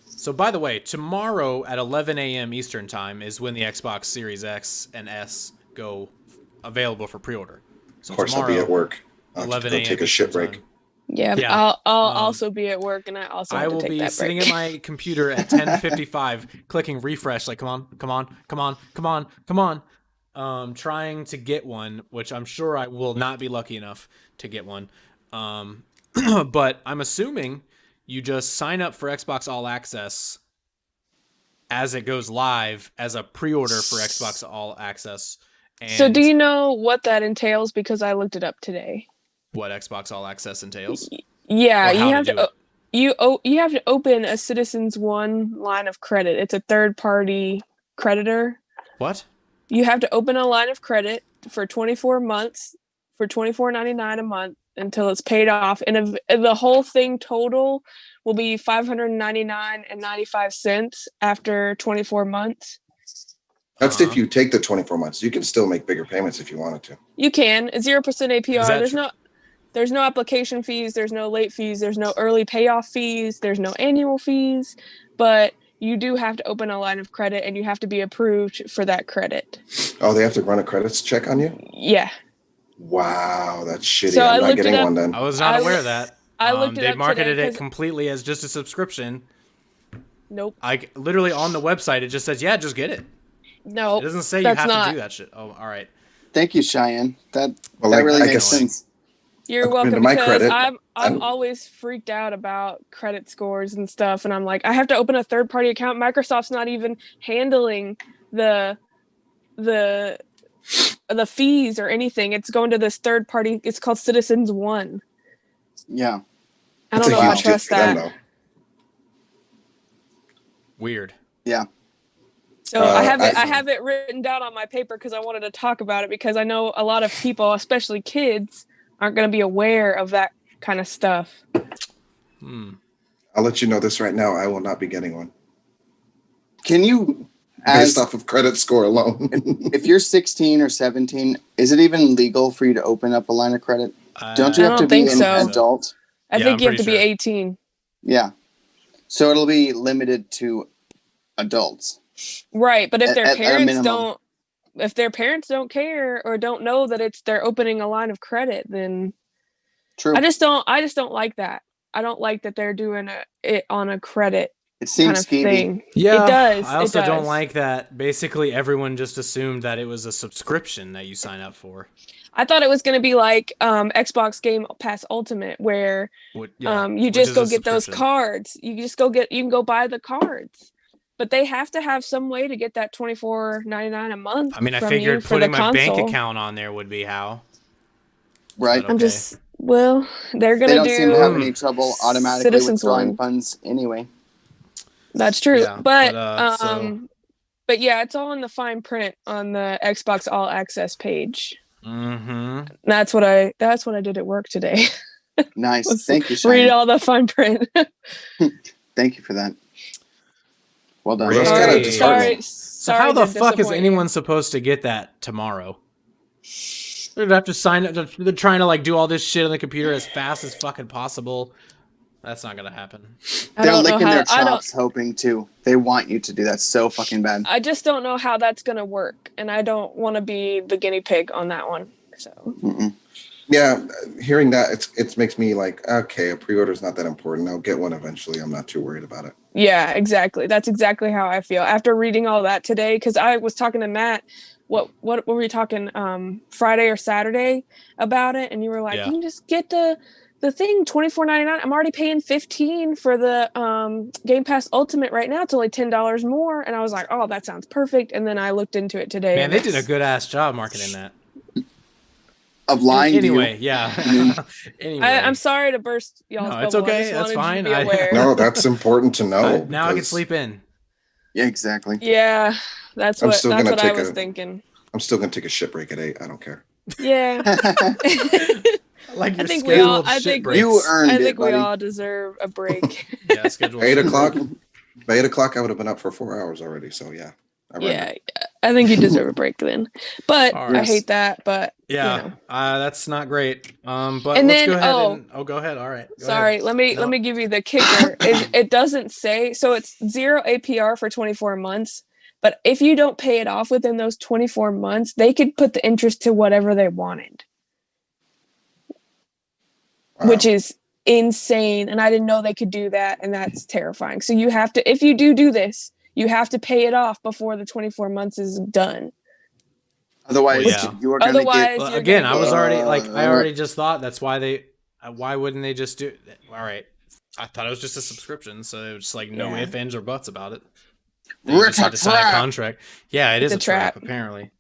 So by the way, tomorrow at 11 a.m. Eastern time is when the Xbox Series X and S go available for pre-order. So Of course, I'll be at work. I'll have to 11 go a.m. take a shit break. Yeah, Yeah. I'll also be at work, and I also have I to will take be that sitting break. at my computer at 10:55, clicking refresh, like, come on, trying to get one, which I'm sure I will not be lucky enough to get one. But I'm assuming you just sign up for Xbox All Access as it goes live as a pre-order for Xbox All Access. And So do you know what that entails? Because I looked it up today. what Xbox All Access entails? Yeah, Or how you have to do to you have to open a Citizens One line of credit. It's a third-party creditor. What? You have to open a line of credit for 24 months for $24.99 a month until it's paid off, and the whole thing total will be $599.95 after 24 months. That's if you take the 24 months. You can still make bigger payments if you wanted to. You can 0% APR. Is that There's no application fees. There's no late fees. There's no early payoff fees. There's no annual fees. But you do have to open a line of credit, and you have to be approved for that credit. Oh, they have to run a credits check on you? Yeah. Wow, that's shitty. So I I'm not looked getting it up. one then. I was not aware of that. I looked it they up marketed today it completely as just a subscription. Nope. Literally on the website, it just says, "Yeah, just get it." No. It doesn't say you have to do that shit. Oh, all right. Thank you, Cheyenne. That Well, really I makes guess- sense. You're According welcome, to my because credit, I'm always freaked out about credit scores and stuff, and I'm like, I have to open a third-party account. Microsoft's not even handling the fees or anything. It's going to this third party. It's called Citizens One. Yeah. I don't know if I trust that. though. Weird. Yeah. So I have it written down on my paper because I wanted to talk about it, because I know a lot of people, especially kids, aren't going to be aware of that kind of stuff. I'll let you know this right now. I will not be getting one. Can you, Based off of credit score alone. if you're 16 or 17, is it even legal for you to open up a line of credit? Don't you I have don't to be think an so. adult? I Yeah, think I'm you have to pretty be sure. 18. Yeah. So it'll be limited to adults. Right, but if At their a parents minimum. don't care or don't know that they're opening a line of credit, then True. I just don't like that. I don't like that they're doing it on a credit It seems kind of skeevy. thing. Yeah, It does. I also it don't does. like that. Basically, everyone just assumed that it was a subscription that you sign up for. I thought it was going to be like Xbox Game Pass Ultimate, where you Which just is go a get those subscription. cards. You can go buy the cards. But they have to have some way to get that $24.99 a month. I mean, I from you figured for putting the my bank console. account on there would be how. Right. But I'm okay. just they're They gonna don't seem to have do. any trouble automatically Citizens withdrawing One. funds anyway. That's true, Yeah, but yeah, it's all in the fine print on the Xbox All Access page. Mm-hmm. That's what I did at work today. Nice. Let's Thank you, Read Cheyenne. all the fine print. Thank you for that. Well done. That's kinda disheartening. So how the to fuck is disappoint anyone supposed to get that tomorrow? They'd have to sign up. They're trying to do all this shit on the computer as fast as fucking possible. That's not gonna happen. I They're don't know licking how- their I don't- chops hoping to. They want you to do that so fucking bad. I just don't know how that's gonna work, and I don't want to be the guinea pig on that one. So Mm-mm. Yeah, hearing that, it makes me like, okay, a pre-order is not that important. I'll get one eventually. I'm not too worried about it. yeah, exactly. That's exactly how I feel after reading all that today. Because I was talking to Matt. What were we talking? Friday or Saturday about it, and you were like, Yeah. "You can just get the thing $24.99. I'm already paying $15 for the Game Pass Ultimate right now. It's only $10 more." And I was like, "Oh, that sounds perfect." And then I looked into it today. Man, and they did a it's- good ass job marketing that. Of lying Anyway, to you. yeah. Anyway, I'm sorry to burst y'all's No, bubble. it's I okay. just That's wanted you to fine. be aware. No, that's important to know. now I can because sleep in. Yeah, exactly. Yeah, that's I'm what still that's gonna what I take was a- thinking. I'm still going to take a shit break at 8. I don't care. Yeah. Like your think we all- scheduled I shit think breaks. You earned I it, think we buddy. all deserve a break. Yeah, scheduled 8 shit o'clock? breaks. By 8 o'clock, I would have been up for 4 hours already. So, yeah. I read Yeah, it. I think you deserve a break then. But All I right. hate that. But Yeah, you know. that's not great. But And let's then- go ahead oh. go ahead. All right. Go Sorry, ahead. let me No. give you the kicker. It doesn't say, so it's 0 APR for 24 months. But if you don't pay it off within those 24 months, they could put the interest to whatever they wanted, Wow. which is insane. And I didn't know they could do that, and that's terrifying. So you have to, if you do this, you have to pay it off before the 24 months is done. Otherwise, Well, yeah. you are going to Otherwise- get. Well, you're again, gonna I was get- already I already just thought that's why Why wouldn't they just do? All right, I thought it was just a subscription, so it was just like no ifs, ands, or buts about it. They just had to sign a contract. Yeah, it's a trap apparently.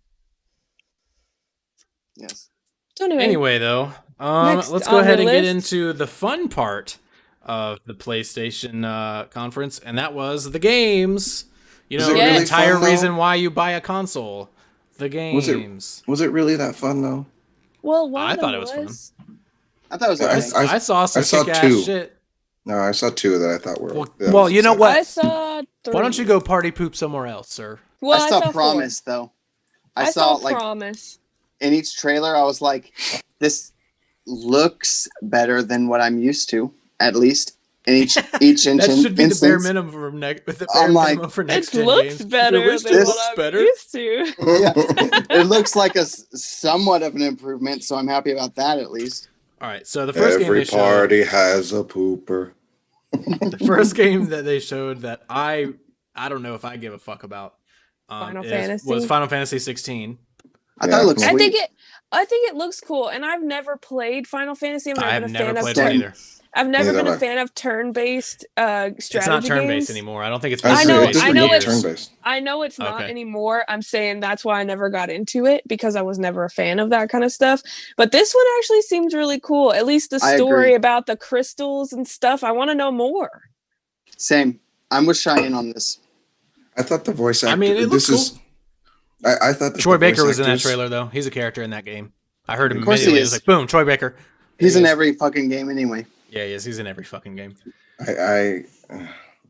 Yes. So anyway, though, let's go ahead and get into the fun part of the PlayStation conference, and that was the games. You know, the entire reason why you buy a console. The games. Was it really that fun though? Well, I thought it was fun. I thought it was. I saw some kick-ass shit. No, I saw 2 that I thought were. Well, you know what? I saw 3. Why don't you go party poop somewhere else, sir? Well, I saw Promise 4. Though. I saw like Promise. In each trailer, I was like, "This looks better than what I'm used to." At least in each instance. That should be the bare minimum for next gen It looks games. better than what I'm used to. Yeah. It looks like a somewhat of an improvement, so I'm happy about that at least. All right, so the first game they showed, party has a pooper. The first game that they showed that I don't know if I give a fuck about was Final Fantasy 16. I thought it looked sweet. I think it looks cool, and I've never played Final Fantasy. I've never played it either. I've never been a fan of turn-based strategy It's not turn-based games. anymore. I don't think it's. I know it's turn-based. I know it's not anymore. I'm saying that's why I never got into it, because I was never a fan of that kind of stuff. But this one actually seems really cool. At least the story about the crystals and stuff. I want to know more. Same. I'm with Cheyenne on this. I thought the voice actor. I mean, it looks cool. I thought Troy Baker was in that trailer, though. He's a character in that game. I heard him immediately. It was like, boom, Troy Baker. He's in every fucking game anyway. Yeah, he is. He's in every fucking game.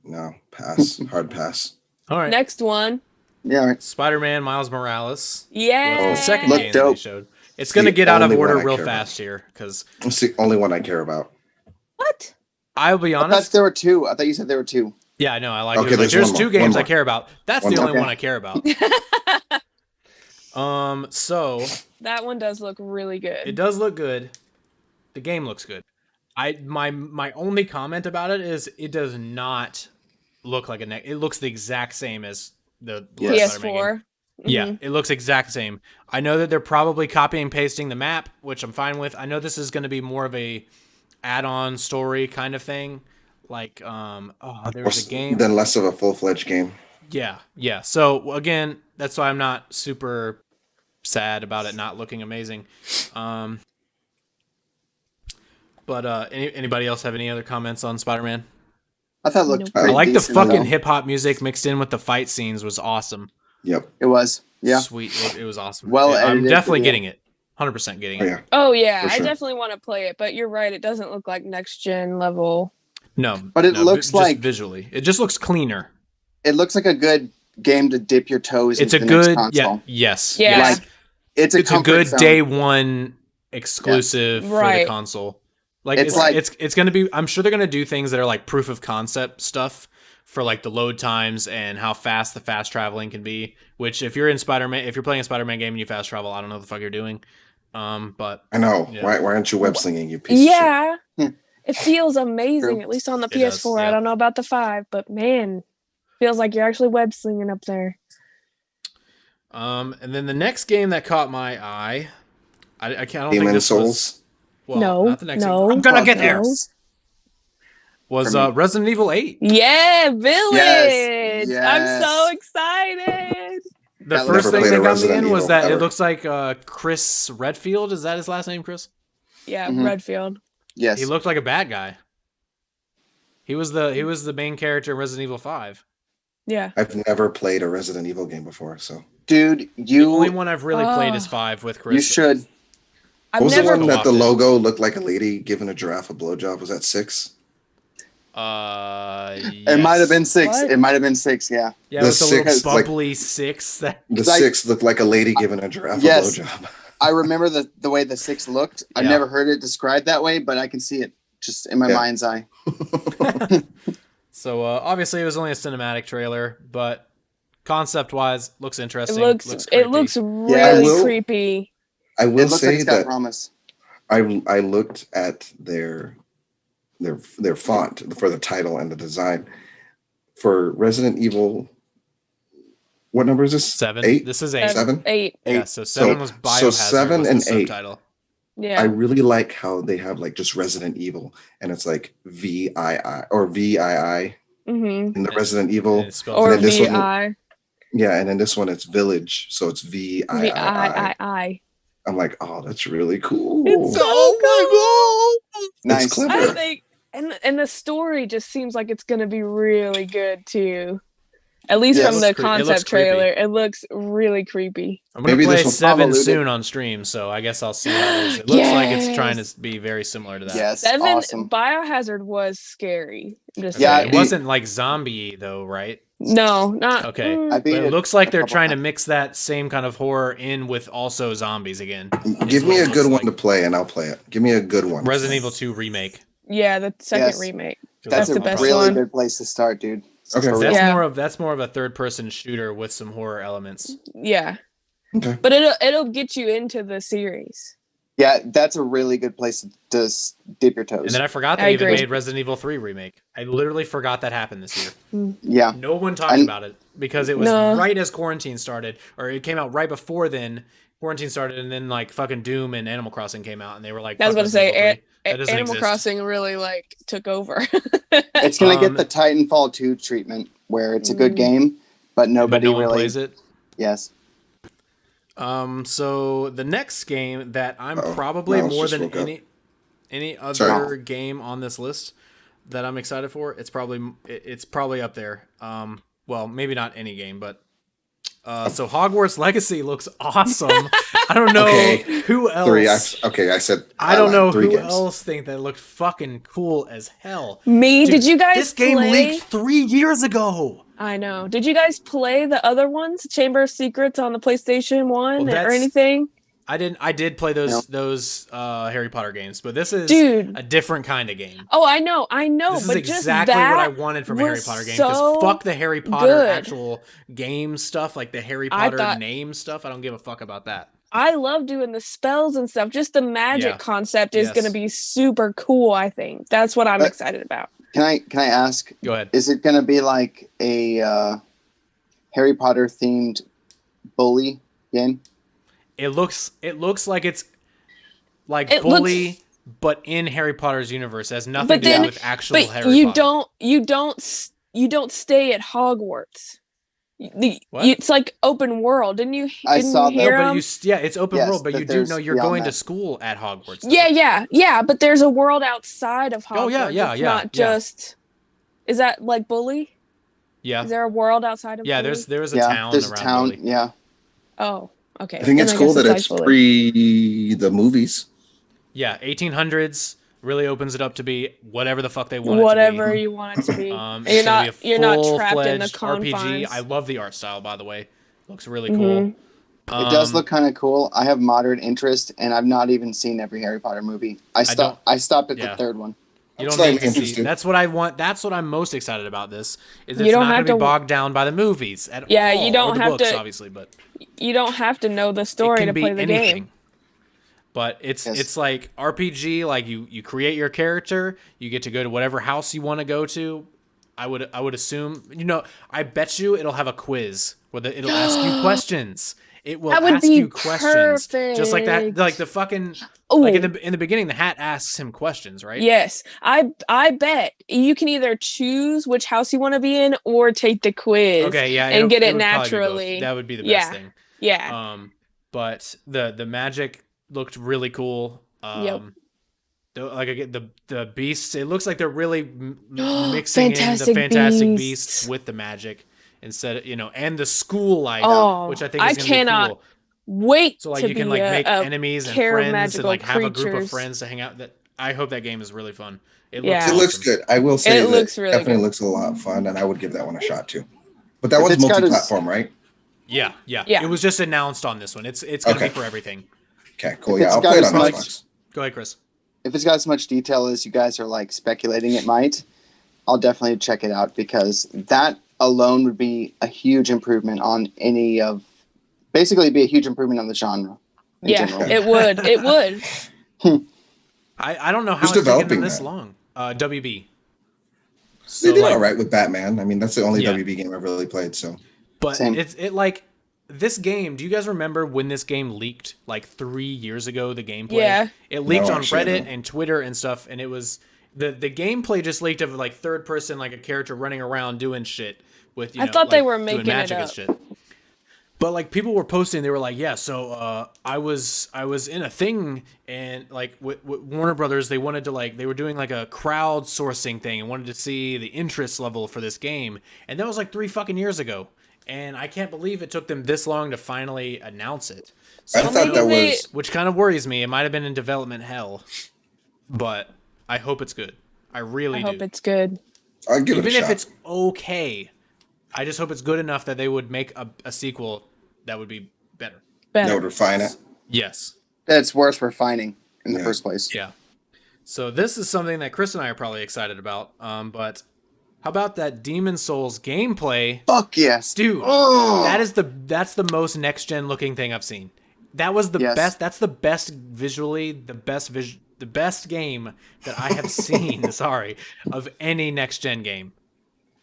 No, pass. Hard pass. All right. Next one. Yeah, all right. Spider-Man Miles Morales. Yeah. The second game that they showed. It's going to get out of order real fast here, because it's the only one I care about. What? I'll be honest. I thought there were 2. I thought you said there were 2. Yeah, I know. I like it. Like, there's 2 games I care about. That's the only one I care about. So that one does look really good. It does look good. The game looks good. My only comment about it is it does not look like it looks the exact same as the PS4. Yeah, it looks exact same. I know that they're probably copying and pasting the map, which I'm fine with. I know this is going to be more of a add-on story kind of thing. Like, there was a game. Then less of a full-fledged game. Yeah. So, again, that's why I'm not super sad about it not looking amazing. But anybody else have any other comments on Spider-Man? I thought it looked I like the fucking hip-hop music mixed in with the fight scenes was awesome. Yep. It was. Yeah. Sweet. It was awesome. Well, I'm definitely getting it. 100% getting it. Oh, yeah. For sure. I definitely want to play it, but you're right. It doesn't look like next-gen level. No. But it looks like... visually. It just looks cleaner. It looks like a good game to dip your toes into the next console. Yes. Like, it's a good zone. day one exclusive for the console. Like it's going to be, I'm sure they're going to do things that are like proof of concept stuff for like the load times and how fast the fast traveling can be, which if you're playing a Spider-Man game and you fast travel, I don't know what the fuck you're doing. But I know. Yeah. Why aren't you web slinging, you piece of shit? It feels amazing, at least on the PS4. I don't know about the 5, but man, feels like you're actually web slinging up there. And then the next game that caught my eye, I don't Demon think this Souls. was... Well, not the next game. I'm gonna get there. Was Resident Evil 8? Yeah, Village. Yes. I'm so excited. The first thing that got me in was that it looks like Chris Redfield. Is that his last name, Chris? Yeah, Redfield. Yes. He looked like a bad guy. He was the main character in Resident Evil 5. Yeah. I've never played a Resident Evil game before, so. Dude, the only one I've really played is 5 with Chris. You should. What was the one that the logo looked like a lady giving a giraffe a blowjob? Was that 6? Yes. It might have been 6. What? It might have been 6, yeah. Yeah, the 6, bubbly 6. The 6 looked like a lady giving a giraffe a blowjob. I remember the way the 6 looked. I've never heard it described that way, but I can see it just in my mind's eye. So obviously it was only a cinematic trailer, but concept-wise, looks interesting. It looks really creepy. I will say like that promise. I looked at their font for the title and the design for Resident Evil. What number is this? 7. 8. This is 8. 7. 8. Yeah. So 7 was Biohazard. So 7 and 8. Subtitle. Yeah. I really like how they have like just Resident Evil, and it's like VII or VII Mm-hmm. in the Resident Evil. And it spells Or then this one- VI. Yeah, and then this one it's Village, so it's VIII. VII. I'm like, oh, that's really cool. It's so cool. Nice. It's clever. I think, and the story just seems like it's gonna be really good too. At least Yeah, from it the looks creepy. It looks concept trailer, creepy. it looks really creepy. I'm gonna Maybe play this will 7 convolute soon it. on stream, so I guess I'll see how it is. It looks like it's trying to be very similar to that. Yes, 7 awesome. Biohazard was scary. I'm just Yeah, it saying. wasn't like zombie though, right? No, not Okay. mm, I beat But it it looks like a they're couple trying to times. mix that same kind of horror in with also zombies again. Give me what a it good looks one to like. play, and I'll play it. Give me a good one. Resident Evil 2 remake. yeah, the second Yes. remake. That's the a best really one. good place to start, dude. Okay. For real. That's Yeah. that's more of a third person shooter with some horror elements. Yeah, Okay. but it'll get you into the series. Yeah, that's a really good place to dip your toes. And then I forgot I they even agree. made Resident Evil 3 remake. I literally forgot that happened this year. Yeah, No one talked And- about it because it was No. right as quarantine started, or it came out right before then. Quarantine started, and then like fucking Doom and Animal Crossing came out, and they were like, I was "Fuck about to say, Resident Evil 3." That doesn't Animal exist. Crossing really like took over. it's gonna get Um, the Titanfall 2 treatment, where it's a good Mm. game, but but nobody no one really plays it. Yes. So the next game that I'm Uh-oh. probably Miles more just than woke up. any other Sorry. game on this list that I'm excited for, it's probably up there. Well, maybe not any game, but so Hogwarts Legacy looks awesome. I don't know Okay. who else. I said. I don't know three who games. else think that looked fucking cool as hell. Me? Dude, Did you guys This game play? leaked 3 years ago. I know. Did you guys play the other ones, Chamber of Secrets on the PlayStation 1 Well, or that's- anything? I did play No. those Harry Potter games, but this is Dude. a different kind of game. Oh, I know, This but is just exactly that what I wanted from a Harry was Potter game. so Because fuck the Harry Potter good. actual game stuff, like the Harry I Potter thought- name stuff. I don't give a fuck about that. I love doing the spells and stuff. Just the magic Yeah. concept is Yes. going to be super cool, I think. That's what I'm But- excited about. Can I ask? Go ahead. Is it gonna be like a Harry Potter themed bully game? It looks like it's like It Bully, but in Harry Potter's universe. It has nothing But to then- do with actual But Harry you Potter. don't stay at Hogwarts. What? It's like open world. Didn't you I saw No, that. hear but 'em? it's open Yes, world, but but you do there's know you're beyond going to that. school at Hogwarts. though. Yeah. But there's a world outside of Hogwarts. Oh, yeah, It's yeah, not yeah. just. Is that like Bully? Yeah. Is there a world outside of? Yeah, Bully? there is a Yeah, town there's a around town. Bully. Yeah, Oh, okay. I think Then it's cool guess that like it's Bully. pre the movies. Yeah, 1800s really opens it up to be whatever the fuck they want Whatever it to you want it to be. be. And It's gonna be a you're not trapped in the full-fledged confines. RPG. I love the art style, by the way. Looks really Mhm. cool. it does look kind of cool. I have moderate interest, and I've not even seen every Harry Potter movie. I stopped at yeah. the third one. You I'm don't slightly need to see. interested. That's what I want. That's what I'm most excited about. This is You it's don't not going have to be to- bogged down by the movies at Yeah, all. you don't or the have books, to- obviously, but You don't have to know the it story can to be play the anything. game. But it's Yes. like RPG. Like you create your character. You get to go to whatever house you want to go to. I would assume. I bet you it'll have a quiz where it'll ask you questions. It will That would ask be you questions, just like that. perfect. Like the fucking Oh, like in the beginning, the hat asks him questions, right? yes. I bet you can either choose which house you want to be in or take the quiz. Okay, yeah, and get it would probably be both. naturally. That would be the best Yeah. thing. Yeah. But the magic looked really cool. Yep. Like again, the beasts. It looks like they're really mixing in the Fantastic fantastic Beasts. beasts with the magic instead of and the school life, Oh, which I think I is gonna be cannot cool. Wait So like to you can be like a, make a enemies and care of friends and magical like have a group of creatures. friends to hang out. That I hope that game is really fun. It Yeah. looks It looks awesome. good. I will say It that looks really definitely good. looks a lot of fun, and I would give that one a shot too. But that If one's it's got a- multi-platform, right? Yeah. Yeah. It was just announced on this one. It's gonna Okay. be for everything. Okay, cool. If Yeah, it's I'll got play it as on much- Xbox. Go ahead, Chris. If it's got as much detail as you guys are like speculating it might, I'll definitely check it out, because that alone would be a huge improvement on any of. Basically, it'd be a huge improvement on the genre. in Yeah, general. it would. It would. I don't know how Who's it's taken them developing this that? long. WB. They did like, all right with Batman. I mean, that's the only Yeah. WB game I've really played. So But Same. it like this game, do you guys remember when this game leaked like 3 years ago, the gameplay? Yeah. It leaked No, on actually, Reddit no. and Twitter and stuff, and it was the gameplay just leaked of like third person, like a character running around doing shit with, I thought they like, were doing making it magic and up. shit. But like people were posting, they were like, yeah, so I was in a thing, and like with Warner Brothers, they wanted to like, they were doing like a crowdsourcing thing and wanted to see the interest level for this game, and that was like 3 fucking years ago, and I can't believe it took them this long to finally announce it. So I thought that maybe was. which kind of worries me. It might have been in development hell, but I hope it's good. I really I do. hope it's good. I'll give Even it a if shot. it's okay, I just hope it's good enough that they would make a sequel that would be better. That Better. would refine it. Yes. That's worth refining in the Yeah. first place. Yeah. So this is something that Chris and I are probably excited about. But how about that Demon Souls gameplay? Fuck yes, Dude, Oh! that's the most next gen looking thing I've seen. That was the Yes. best. That's the best visually, the best game that I have seen. Sorry, of any next gen game.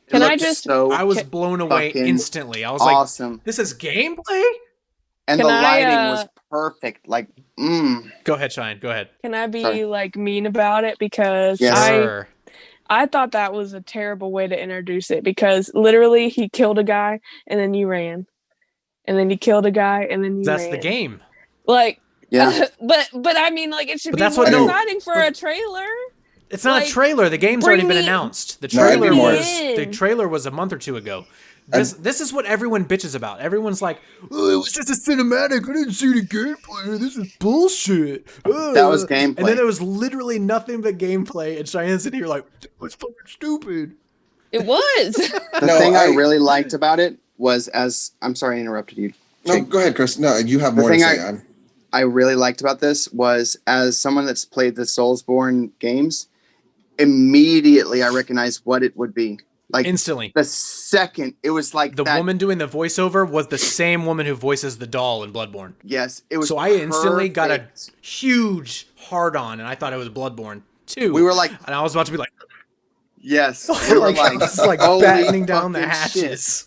It Can I looked just- so I was blown away fucking instantly. I was awesome, like, "This is gameplay." and Can the I, lighting was perfect. Like, Go ahead, Cheyenne. Go ahead. Can I be Sorry. like mean about it? Because Yes. Sure. I thought that was a terrible way to introduce it, because literally he killed a guy and then you ran. And then he killed a guy and then you That's ran. the game. Like yeah. but I mean, like, it should But be that's more what- no, exciting for but- a trailer. It's not Like, a trailer. The game's bring already been me- announced. The No, it'd be trailer more- was a month or two ago. This is what everyone bitches about. Everyone's like, "Oh, it was just a cinematic. I didn't see the gameplay. This is bullshit." That was gameplay. And then there was literally nothing but gameplay. And Cheyenne's in here like, "That was fucking stupid." It was. The No, thing I I- really liked about it was, as I'm sorry I interrupted you. No, go ahead, Chris. No, you have The more to thing say. I really liked about this was, as someone that's played the Soulsborne games, immediately I recognized what it would be. Like Instantly. the second it was like The that, woman doing the voiceover was the same woman who voices the doll in Bloodborne. Yes, it was. So I instantly got a perfect. huge hard on, and I thought it was Bloodborne too. We were like, and I was about to be like, yes, we were I was like holy battening down the fucking shit. hatches.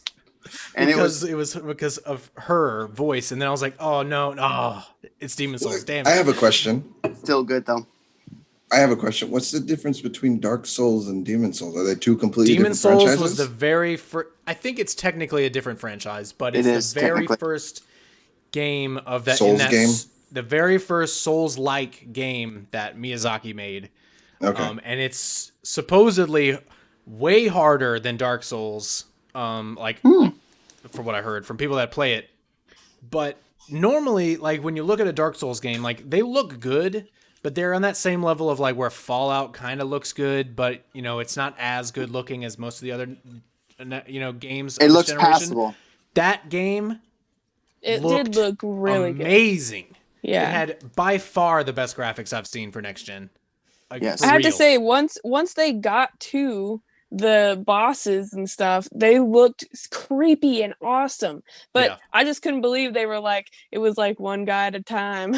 And because it was because of her voice, and then I was like, "Oh no, it's Demon Souls." Damn it! I have a question. still good though. What's the difference between Dark Souls and Demon Souls? Are they two completely Demon different Souls franchises? was the very first. I think it's technically a different franchise, but It it's is the very technically. first game of that. Souls game? The very first Souls-like game that Miyazaki made. Okay. And it's supposedly way harder than Dark Souls. For what I heard from people that play it. But normally, like when you look at a Dark Souls game, like they look good, but they're on that same level of like where Fallout kind of looks good, but it's not as good looking as most of the other games. It of this looks generation. passable. That game It looked did look really good. amazing. Yeah. It had by far the best graphics I've seen for next gen. Like, Yes. for I have to real. say, once they got to the bosses and stuff, they looked creepy and awesome. But Yeah. I just couldn't believe they were like, it was like one guy at a time.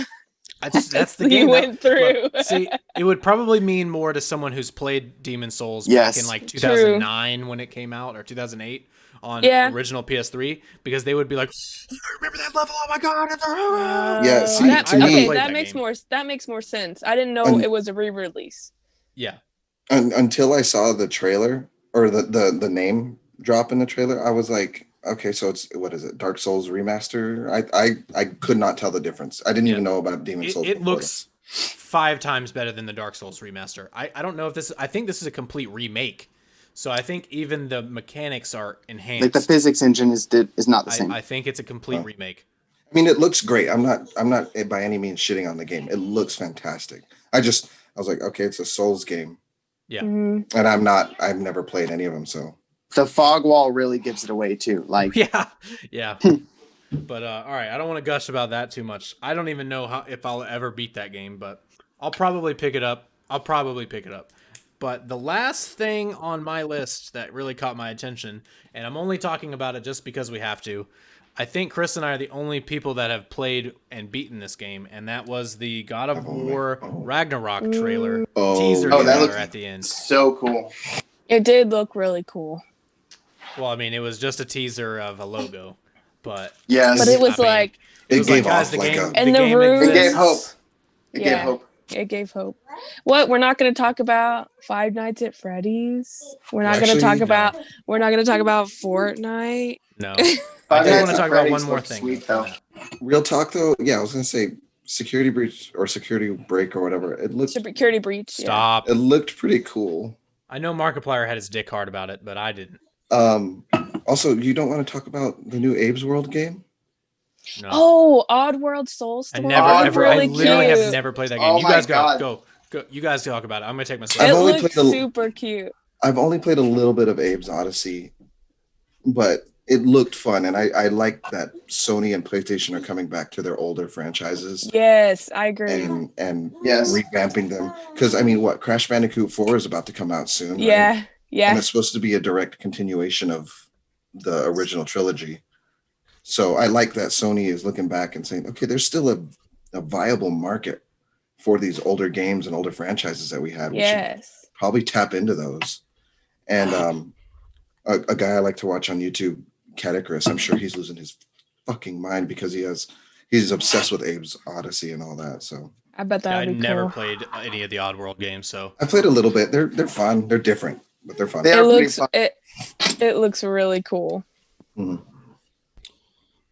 That's the you game went through. Look, see, it would probably mean more to someone w's played Demon Souls Yes. back in like 2009 when it came out, or 2008 on Yeah. original PS3, because they would be like, "You remember that level? Oh my god!" It's Yeah, see, that, to me- okay, played that that makes game. more sense. I didn't know And- it was a re-release. Yeah, Until I saw the trailer or the name drop in the trailer, I was like, okay, so it's, what is it, Dark Souls remaster? I could not tell the difference. I didn't even know about Demon Souls. it before looks 5 times better than the Dark Souls remaster. I don't know if this. I think this is a complete remake. So I think even the mechanics are enhanced. Like the physics engine is not the same. I think it's a complete remake. I mean, it looks great. I'm not by any means shitting on the game. It looks fantastic. I was like, okay, it's a Souls game, Yeah. Mhm. and I've never played any of them, so. The fog wall really gives it away too. Like Yeah. But all right, I don't want to gush about that too much. I don't even know if I'll ever beat that game, but I'll probably pick it up. But the last thing on my list that really caught my attention, and I'm only talking about it just because we have to, I think Chris and I are the only people that have played and beaten this game, and that was the God of War Ragnarok trailer teaser Oh, that trailer looks- at the end. so cool. It did look really cool. Well, I mean, it was just a teaser of a logo. But Yes. But it was I mean, like, It was gave guys, off the like game, a. And the game room- It gave exists. hope. It Yeah. gave hope. it gave hope. What? We're not going to talk about Five Nights at Freddy's. We're not going to Actually, talk no. about. We're not going to talk about Fortnite. No, I Five did Nights want to at talk about one Freddy's more looks thing. sweet, though. though. Real talk though, yeah, I was gonna say security breach or security break or whatever. Security breach. Stop. It looked pretty cool. I know Markiplier had his dick hard about it, but I didn't. Also, you don't want to talk about the new Abe's World game? No. Oh, Oddworld Soulstorm. I never, Oddworld ever, really I literally cute. have never played that game. Oh You my guys God. go. You guys talk about it. I'm gonna take my I've sleep. It only looks played a- super cute. I've only played a little bit of Abe's Odyssey, but it looked fun, and I like that Sony and PlayStation are coming back to their older franchises Yes, I agree. and Yes. revamping them. Because I mean, what Crash Bandicoot 4 is about to come out soon, right? Yeah, And yeah. it's supposed to be a direct continuation of the original trilogy. So I like that Sony is looking back and saying, okay, there's still a viable market for these older games and older franchises that we had. We should Yes. probably tap into those. And a guy I like to watch on YouTube, Catechris, I'm sure he's losing his fucking mind because he's obsessed with Abe's Odyssey and all that. So I bet that I would be never cool. played any of the Oddworld games, so I played a little bit. They're fun. They're different, but they're fun. They It are pretty looks fun. it looks really cool. Mhm.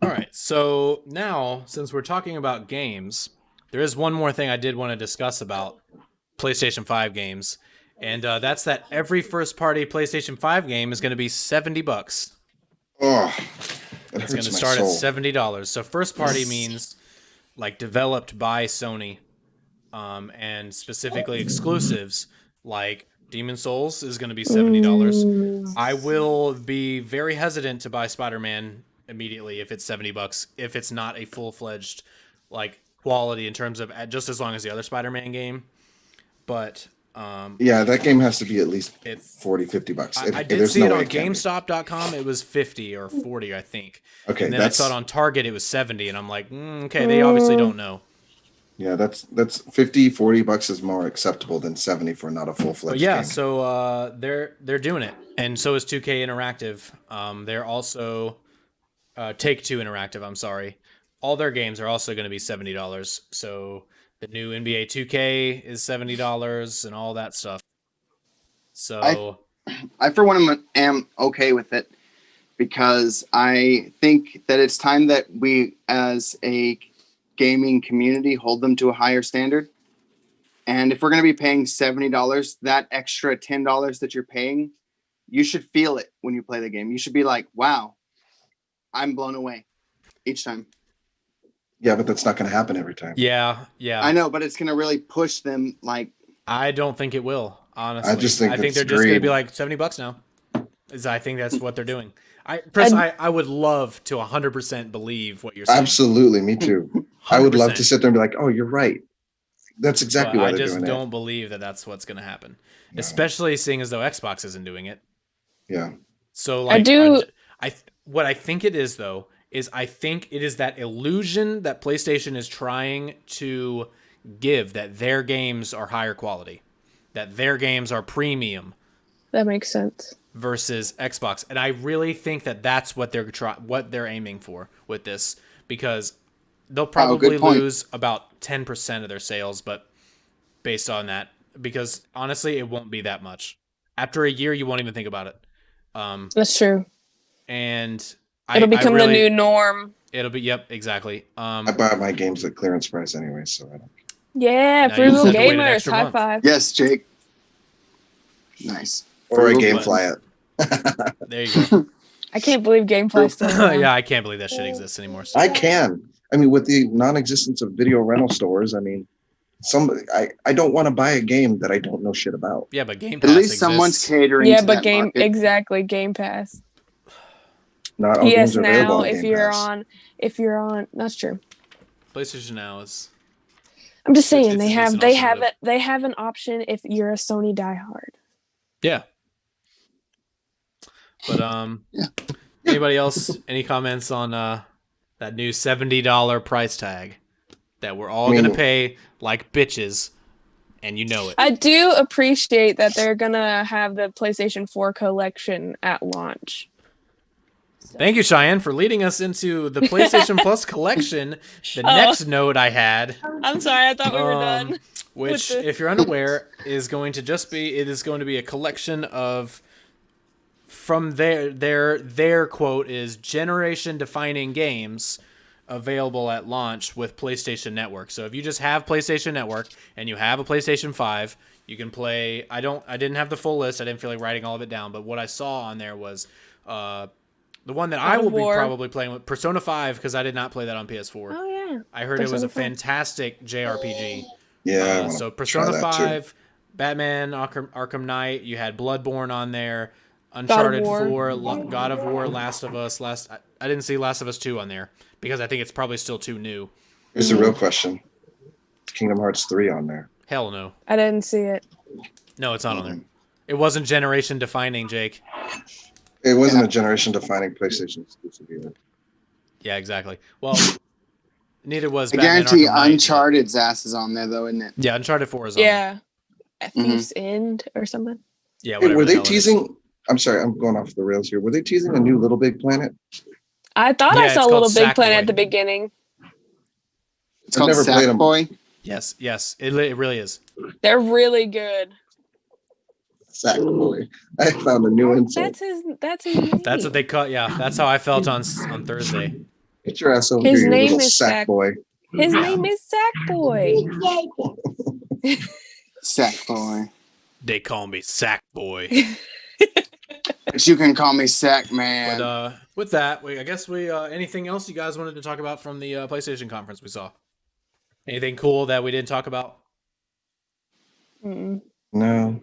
all right. So now, since we're talking about games, there is one more thing I did want to discuss about PlayStation 5 games, and that's that every first-party PlayStation 5 game is going to be $70. Oh, it It's going hurts to my start soul. at $70. So first-party means like developed by Sony, and specifically exclusives like Demon Souls is going to be $70. I will be very hesitant to buy Spider-Man immediately if it's $70. If it's not a full-fledged like quality in terms of just as long as the other Spider-Man game, but Yeah, that game has to be at least it's. $40-$50. I If did there's see no it way on it can't be. GameStop.com. It was 50 or 40, I think. Okay, And then I that's saw it on Target. It was 70, and I'm like, okay, they obviously don't know. yeah, that's $50-$40 is more acceptable than 70 for not a full But fledged yeah, game. so they're doing it, and so is 2K Interactive. They're also Take-Two Interactive. I'm sorry, all their games are also going to be $70. So the new NBA 2K is $70 and all that stuff. So I for one am okay with it because I think that it's time that we, as a gaming community, hold them to a higher standard. And if we're going to be paying $70, that extra $10 that you're paying, you should feel it when you play the game. You should be like, wow, I'm blown away each time. Yeah, but that's not going to happen every time. yeah. I know, but it's going to really push them. Like, I don't think it will, honestly. I just think they're it's just going to be greed. like $70 now. I think that's what they're doing. I would love to 100% believe what you're saying. Absolutely, me too. I would love to 100%. sit there and be like, "Oh, you're right. That's exactly But why I they're just doing don't it." believe that that's what's going to happen, No. especially seeing as though Xbox isn't doing it. Yeah, So I like, do- what I think it is though is I think it is that illusion that PlayStation is trying to give that their games are higher quality, that their games are premium That makes sense. versus Xbox, and I really think that that's what they're aiming for with this, because they'll probably good point. lose about 10% of their sales, but based on that, because honestly, it won't be that much. After a year, you won't even think about it. That's true. And It'll become the new norm. It'll be exactly. I buy my games at clearance price anyway, so I don't. Yeah, Now you just frugal have to wait an gamers. extra High month. five. yes, Jake. Nice. Or I Frugal game button. fly it. There you go. I can't believe GameFly still. around. Yeah, I can't believe that shit exists anymore. So. I can. I mean, with the non-existence of video rental stores, I mean, I don't want to buy a game that I don't know shit about. Yeah, but Game At Pass least someone's exists. catering Yeah, to but that Game market. exactly Game Pass. Not all PS games are available Now, on if Game Pass. you're on, that's true. PlayStation Now is. I'm just saying It's they a have decent they have alternative. it they have an option if you're a Sony diehard. Yeah. But Yeah. Anybody else? Any comments on that new $70 price tag that we're all I mean- gonna pay like bitches, and you know it. I do appreciate that they're gonna have the PlayStation 4 collection at launch. Thank you, Cheyenne, for leading us into the PlayStation Plus collection. The next note I had. I'm sorry, I thought we were done. Which, if you're unaware, is going to be a collection of, from their quote is generation-defining games available at launch with PlayStation Network. So if you just have PlayStation Network and you have a PlayStation 5, you can play. I didn't have the full list. I didn't feel like writing all of it down, but what I saw on there was the one that I will be probably playing with, Persona 5, because I did not play that on PS4. Oh yeah, I heard it was a fantastic JRPG. Yeah. So Persona 5, Batman, Arkham Knight. You had Bloodborne on there, Uncharted 4, God of War, Last of Us. I didn't see Last of Us 2 on there because I think it's probably still too new. Here's the real question: Kingdom Hearts 3 on there? Hell no. I didn't see it. No, it's not on there. It wasn't generation defining, Jake. It wasn't a generation-defining PlayStation exclusive either. Yeah, exactly. Well, neither was I Batman guarantee Arkham Knight, Uncharted's ass is on there, though, isn't it? Yeah, Uncharted 4 is on. Yeah, at Thief's End or something. Yeah, Hey, were the they hell it is. teasing? I'm sorry, I'm going off the rails here. Were they teasing a new Little Big Planet? I thought I Yeah, saw it's Little called Big Planet Sackboy. at the beginning. It's called never played 'em. Sackboy. Yes, it really is. They're really good. Sackboy. I found a new insult. That's his name. That's what they cut. Yeah, that's how I felt on Thursday. Get your ass over His here, you name little is sack boy. His name is Sackboy. Sackboy. They call me Sackboy. But you can call me Sack Man. But with that, I guess anything else you guys wanted to talk about from the PlayStation conference we saw? Anything cool that we didn't talk about? Mm-mm. No.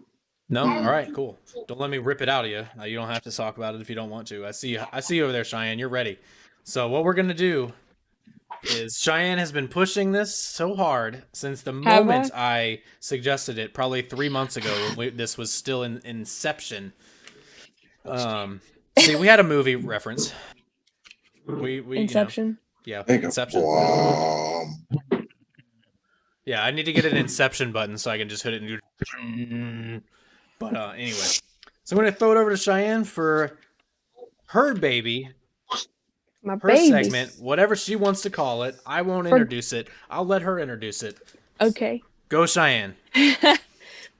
No? All right, cool. Don't let me rip it out of you. You don't have to talk about it if you don't want to. I see you over there, Cheyenne. You're ready. So what we're going to do is Cheyenne has been pushing this so hard since the moment I suggested it, probably 3 months ago when this was still in inception. See, we had a movie reference. We Inception. Yeah, Make Inception. Yeah, I need to get an Inception button so I can just hit it and do. But anyway, so I'm going to throw it over to Cheyenne for her baby, My her baby. segment, whatever she wants to call it. I won't introduce it. I'll let her introduce it. Okay. Go, Cheyenne.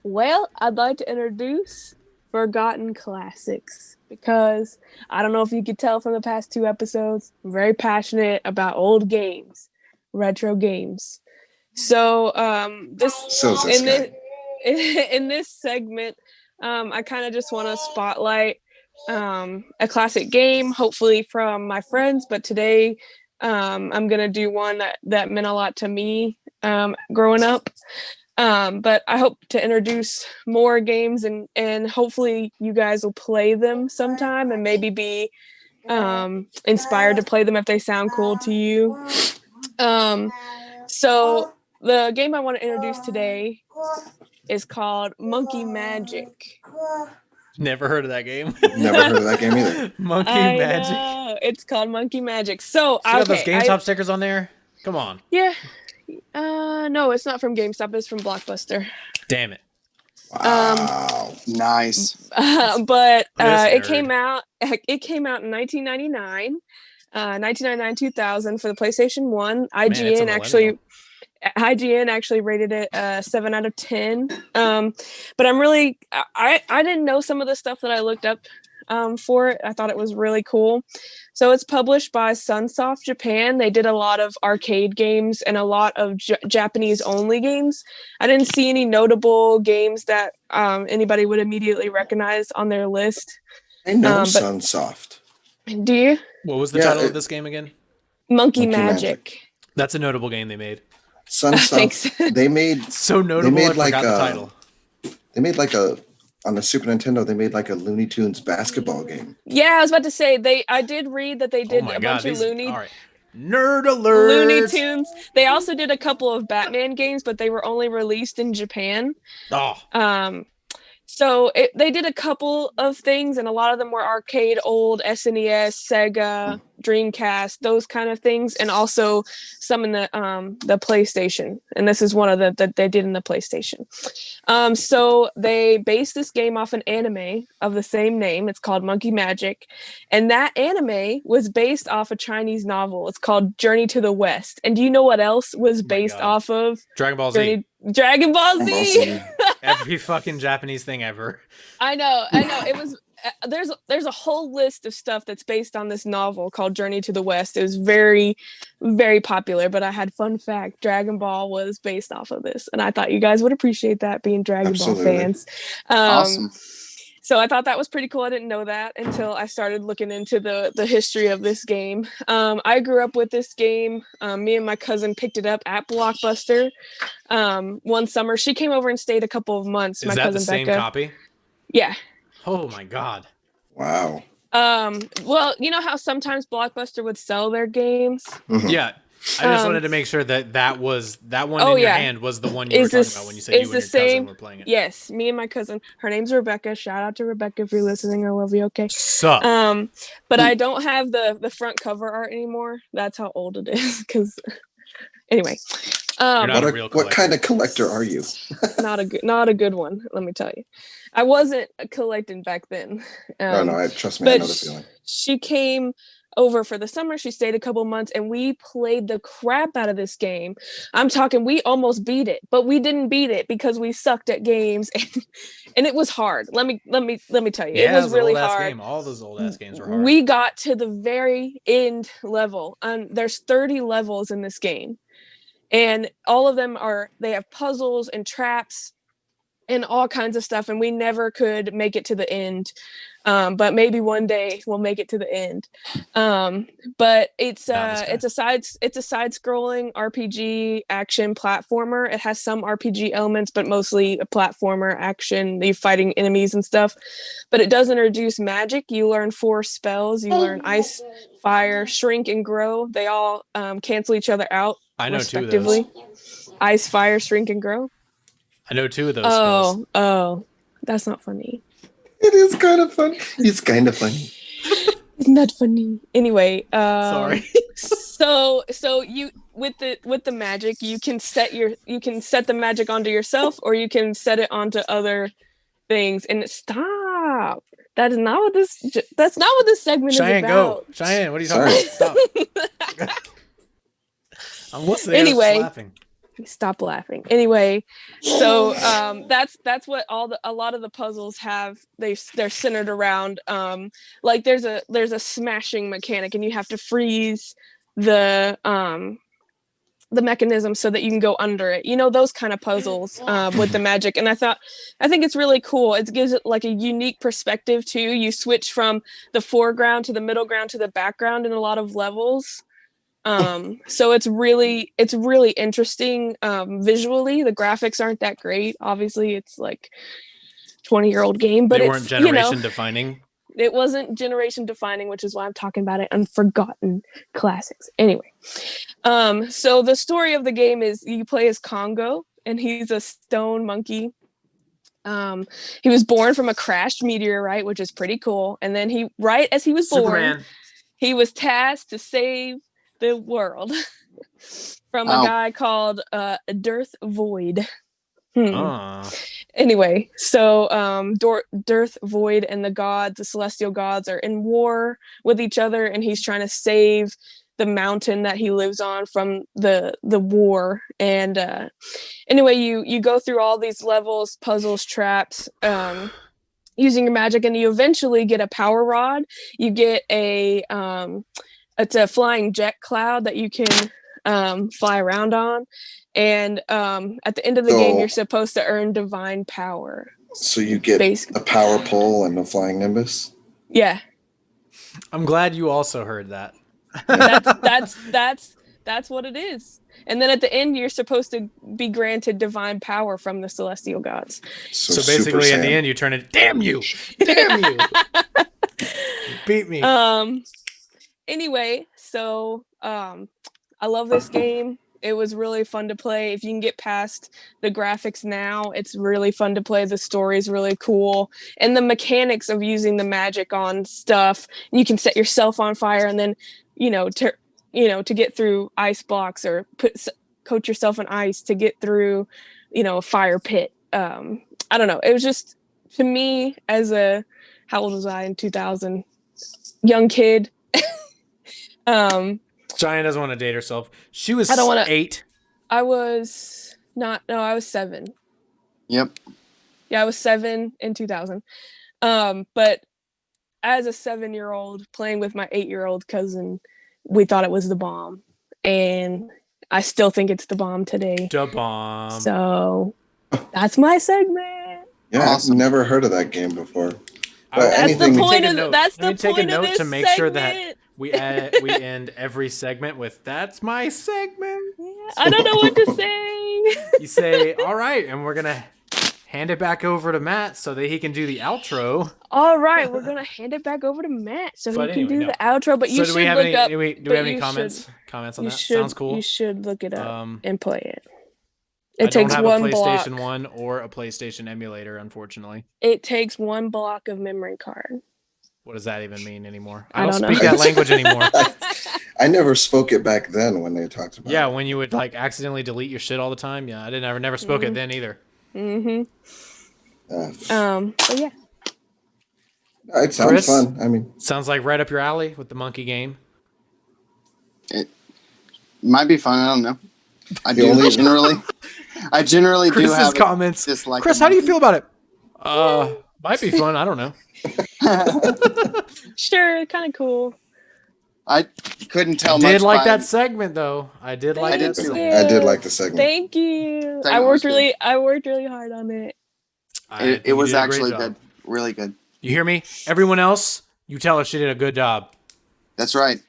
Well, I'd like to introduce Forgotten Classics because I don't know if you could tell from the past 2 episodes, I'm very passionate about old games, retro games. So in this segment, I kind of just want to spotlight a classic game, hopefully from my friends. But today, I'm gonna do one that meant a lot to me growing up. But I hope to introduce more games and hopefully you guys will play them sometime and maybe be inspired to play them if they sound cool to you. So the game I want to introduce today is called Monkey Magic. Never heard of that game. Never heard of that game either. Monkey Magic. Know. It's called Monkey Magic. So You got those GameStop stickers on there? Come on. Yeah. No, it's not from GameStop. It's from Blockbuster. Damn it. Wow. Nice. But This it nerd. came out. It came out in 1999, 2000 for the PlayStation 1. IGN actually rated it 7 out of 10. But I didn't know some of the stuff that I looked up for it. I thought it was really cool. So it's published by Sunsoft Japan. They did a lot of arcade games and a lot of Japanese only games. I didn't see any notable games that anybody would immediately recognize on their list. I know Sunsoft. Do you? What was the title of this game again? Monkey Magic. That's a notable game they made. Sunsoft. They made so notable. They made I forgot the title. They made on the Super Nintendo. They made like a Looney Tunes basketball game. Yeah, I was about to say I did read that they did bunch of All right. Nerd alert. Looney Tunes. They also did a couple of Batman games, but they were only released in Japan. Oh. So they did a couple of things, and a lot of them were arcade, old SNES, Sega, Dreamcast, those kind of things, and also some in the PlayStation. And this is one of the that they did in the PlayStation. So they based this game off an anime of the same name. It's called Monkey Magic, and that anime was based off a Chinese novel. It's called Journey to the West. And do you know what else was based off of? Dragon Ball Z. Dragon Ball Z. Every fucking Japanese thing ever. I know. It was. There's a whole list of stuff that's based on this novel called Journey to the West. It was very, very popular. But I had fun fact: Dragon Ball was based off of this, and I thought you guys would appreciate that, being Dragon Ball fans. Awesome. So I thought that was pretty cool. I didn't know that until I started looking into the history of this game. I grew up with this game. Me and my cousin picked it up at Blockbuster one summer. She came over and stayed a couple of months. Is my that cousin the same Becca. copy? Yeah. Oh my god. Wow. Well, you know how sometimes Blockbuster would sell their games? Mhm. Yeah. I just wanted to make sure that was that one in your hand was the one you were talking about when you said you and your cousin were playing it. Yes, me and my cousin. Her name's Rebecca. Shout out to Rebecca if you're listening. I love you. Okay. Sup. But I don't have the front cover art anymore. That's how old it is. Because anyway, You're not a real collector. What kind of collector are you? not a good one. Let me tell you, I wasn't collecting back then. No, trust me, I know the feeling. She came over for the summer. She stayed a couple months, and we played the crap out of this game. I'm talking, we almost beat it, but we didn't beat it because we sucked at games, and it was hard. Let me tell you, it was really hard. Game. All those old ass games were hard. We got to the very end level, and there's 30 levels in this game, and all of them they have puzzles and traps and all kinds of stuff, and we never could make it to the end. But maybe one day we'll make it to the end. But it's a side-scrolling RPG action platformer. It has some RPG elements, but mostly a platformer action. You're fighting enemies and stuff. But it does introduce magic. You learn 4 spells. You learn ice, fire, shrink, and grow. They all cancel each other out. I know respectively. 2 of those. Ice, fire, shrink, and grow. I know 2 of those spells. Oh, that's not funny. It is kind of fun. It's kind of funny. It's not funny. Anyway, Sorry. so you with the magic, you can set the magic onto yourself, or you can set it onto other things. And stop. That's not what this segment Cheyenne, is about. go. Cheyenne, what are you talking about? Stop. I'm listening. Anyway. I'm laughing. Stop laughing. Anyway, so that's what a lot of the puzzles have. They're centered around like there's a smashing mechanic, and you have to freeze the mechanism so that you can go under it. You know, those kind of puzzles with the magic. And I think it's really cool. It gives it like a unique perspective too. You switch from the foreground to the middle ground to the background in a lot of levels. So it's really interesting visually. The graphics aren't that great. Obviously, it's like 20-year-old game, but they weren't generation defining. It wasn't generation defining, which is why I'm talking about it. Unforgotten classics. Anyway, so the story of the game is you play as Congo, and he's a stone monkey. He was born from a crashed meteorite, which is pretty cool. And then right as he was born, he was tasked to save the world from a guy called Dearth Void. Anyway, so Dearth Void and the celestial gods are in war with each other, and he's trying to save the mountain that he lives on from the war. And anyway, you go through all these levels, puzzles, traps, using your magic, and you eventually get a power rod. You get it's a flying jet cloud that you can fly around on. And at the end of the game, you're supposed to earn divine power. So you get a power pole and a flying nimbus? Yeah. I'm glad you also heard that. That's what it is. And then at the end, you're supposed to be granted divine power from the celestial gods. So basically, at the end, you turn it. Damn you! Damn you! You beat me. Anyway, so I love this game. It was really fun to play. If you can get past the graphics now, it's really fun to play. The story's really cool. And the mechanics of using the magic on stuff. You can set yourself on fire, and then to get through ice blocks or coat yourself in ice to get through, a fire pit. I don't know. It was just, to me, how old was I in 2000? Young kid. Cheyenne doesn't want to date herself. She was 8. I was not. No, I was 7. Yep. Yeah, I was 7 in 2000. But as a 7-year-old playing with my 8-year-old cousin, we thought it was the bomb, and I still think it's the bomb today. The bomb. So that's my segment. Yeah, Awesome. I've never heard of that game before. That's the point of Let me take a note this to make segment. sure that we end every segment with "That's my segment." Yeah, I don't know what to say. You say, "All right," and we're gonna hand it back over to Matt so that he can do the outro. All right, we're gonna hand it back over to Matt so he can do the outro. But you should look up. Do we have any comments? Comments on that? Sounds cool. You should look it up and play it. I don't have a PlayStation 1 or a PlayStation emulator, unfortunately. It takes 1 block of memory card. What does that even mean anymore? I don't speak know. that language anymore. I never spoke it back then when they talked about it. Yeah, when you would accidentally delete your shit all the time. Yeah, I never spoke it then either. Mm-hmm. But yeah. It sounds Chris, fun. I mean, sounds like right up your alley with the monkey game. It might be fun. I don't know. I generally Chris's do have comments. dislike. Chris, how do you feel about it? Might be fun. I don't know. Sure, kind of cool. I couldn't tell much. I did like that segment though. I did like did that too. segment. I did like the segment. Thank you. I worked really hard on it. It was actually good. Really good. You hear me? Everyone else, you tell her she did a good job. That's right.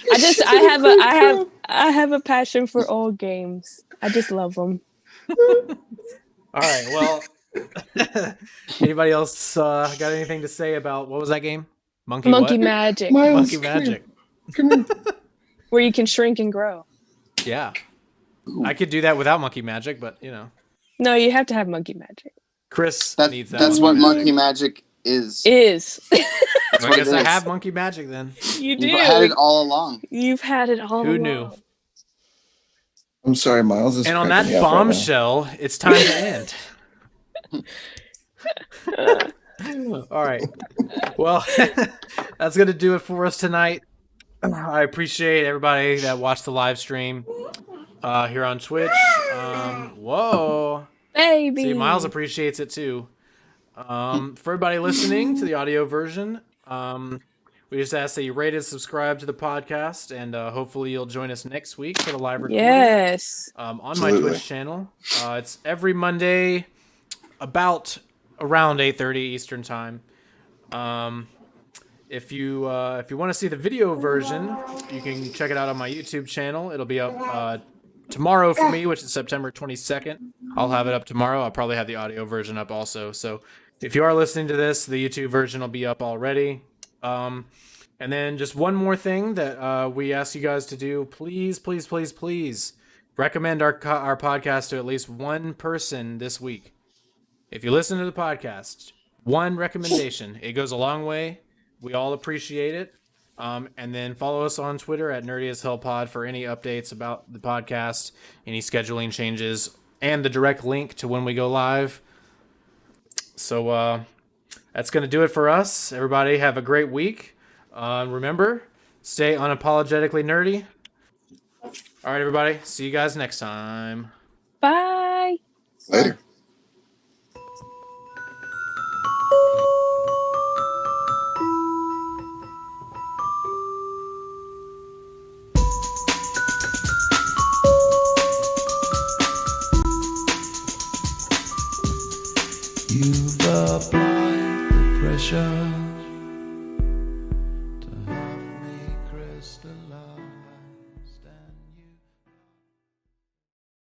I have a passion for old games. I just love them. All right. Well, anybody else got anything to say about what was that game? Monkey Magic. Monkey Magic. Come here. Where you can shrink and grow. Yeah. I could do that without Monkey Magic, but No, you have to have Monkey Magic. Chris needs that. That's what Monkey Magic is. I guess I have Monkey Magic then. You do. You've had it all along. You've had it all along. Who knew? I'm sorry, Miles is. And on that bombshell, it's time to end. All right. Well, that's going to do it for us tonight. I appreciate everybody that watched the live stream here on Twitch. Whoa. Baby. See, Miles appreciates it too. For everybody listening to the audio version, we just ask that you rate and subscribe to the podcast, and hopefully you'll join us next week for the live recording. Yes. On my Twitch channel. It's every Monday about around 8:30 Eastern time. If you want to see the video version, you can check it out on my YouTube channel. It'll be up tomorrow for me, which is September 22nd. I'll have it up tomorrow. I'll probably have the audio version up also. So if you are listening to this, the YouTube version will be up already. And then just one more thing that we ask you guys to do. Please, please, please, please recommend our podcast to at least one person this week. If you listen to the podcast, one recommendation. It goes a long way. We all appreciate it. And then follow us on Twitter at NerdyAsHellPod for any updates about the podcast, any scheduling changes, and the direct link to when we go live. So that's going to do it for us. Everybody have a great week. Remember, stay unapologetically nerdy. All right, everybody. See you guys next time. Bye. Later. You've applied the pressure to have me crystal.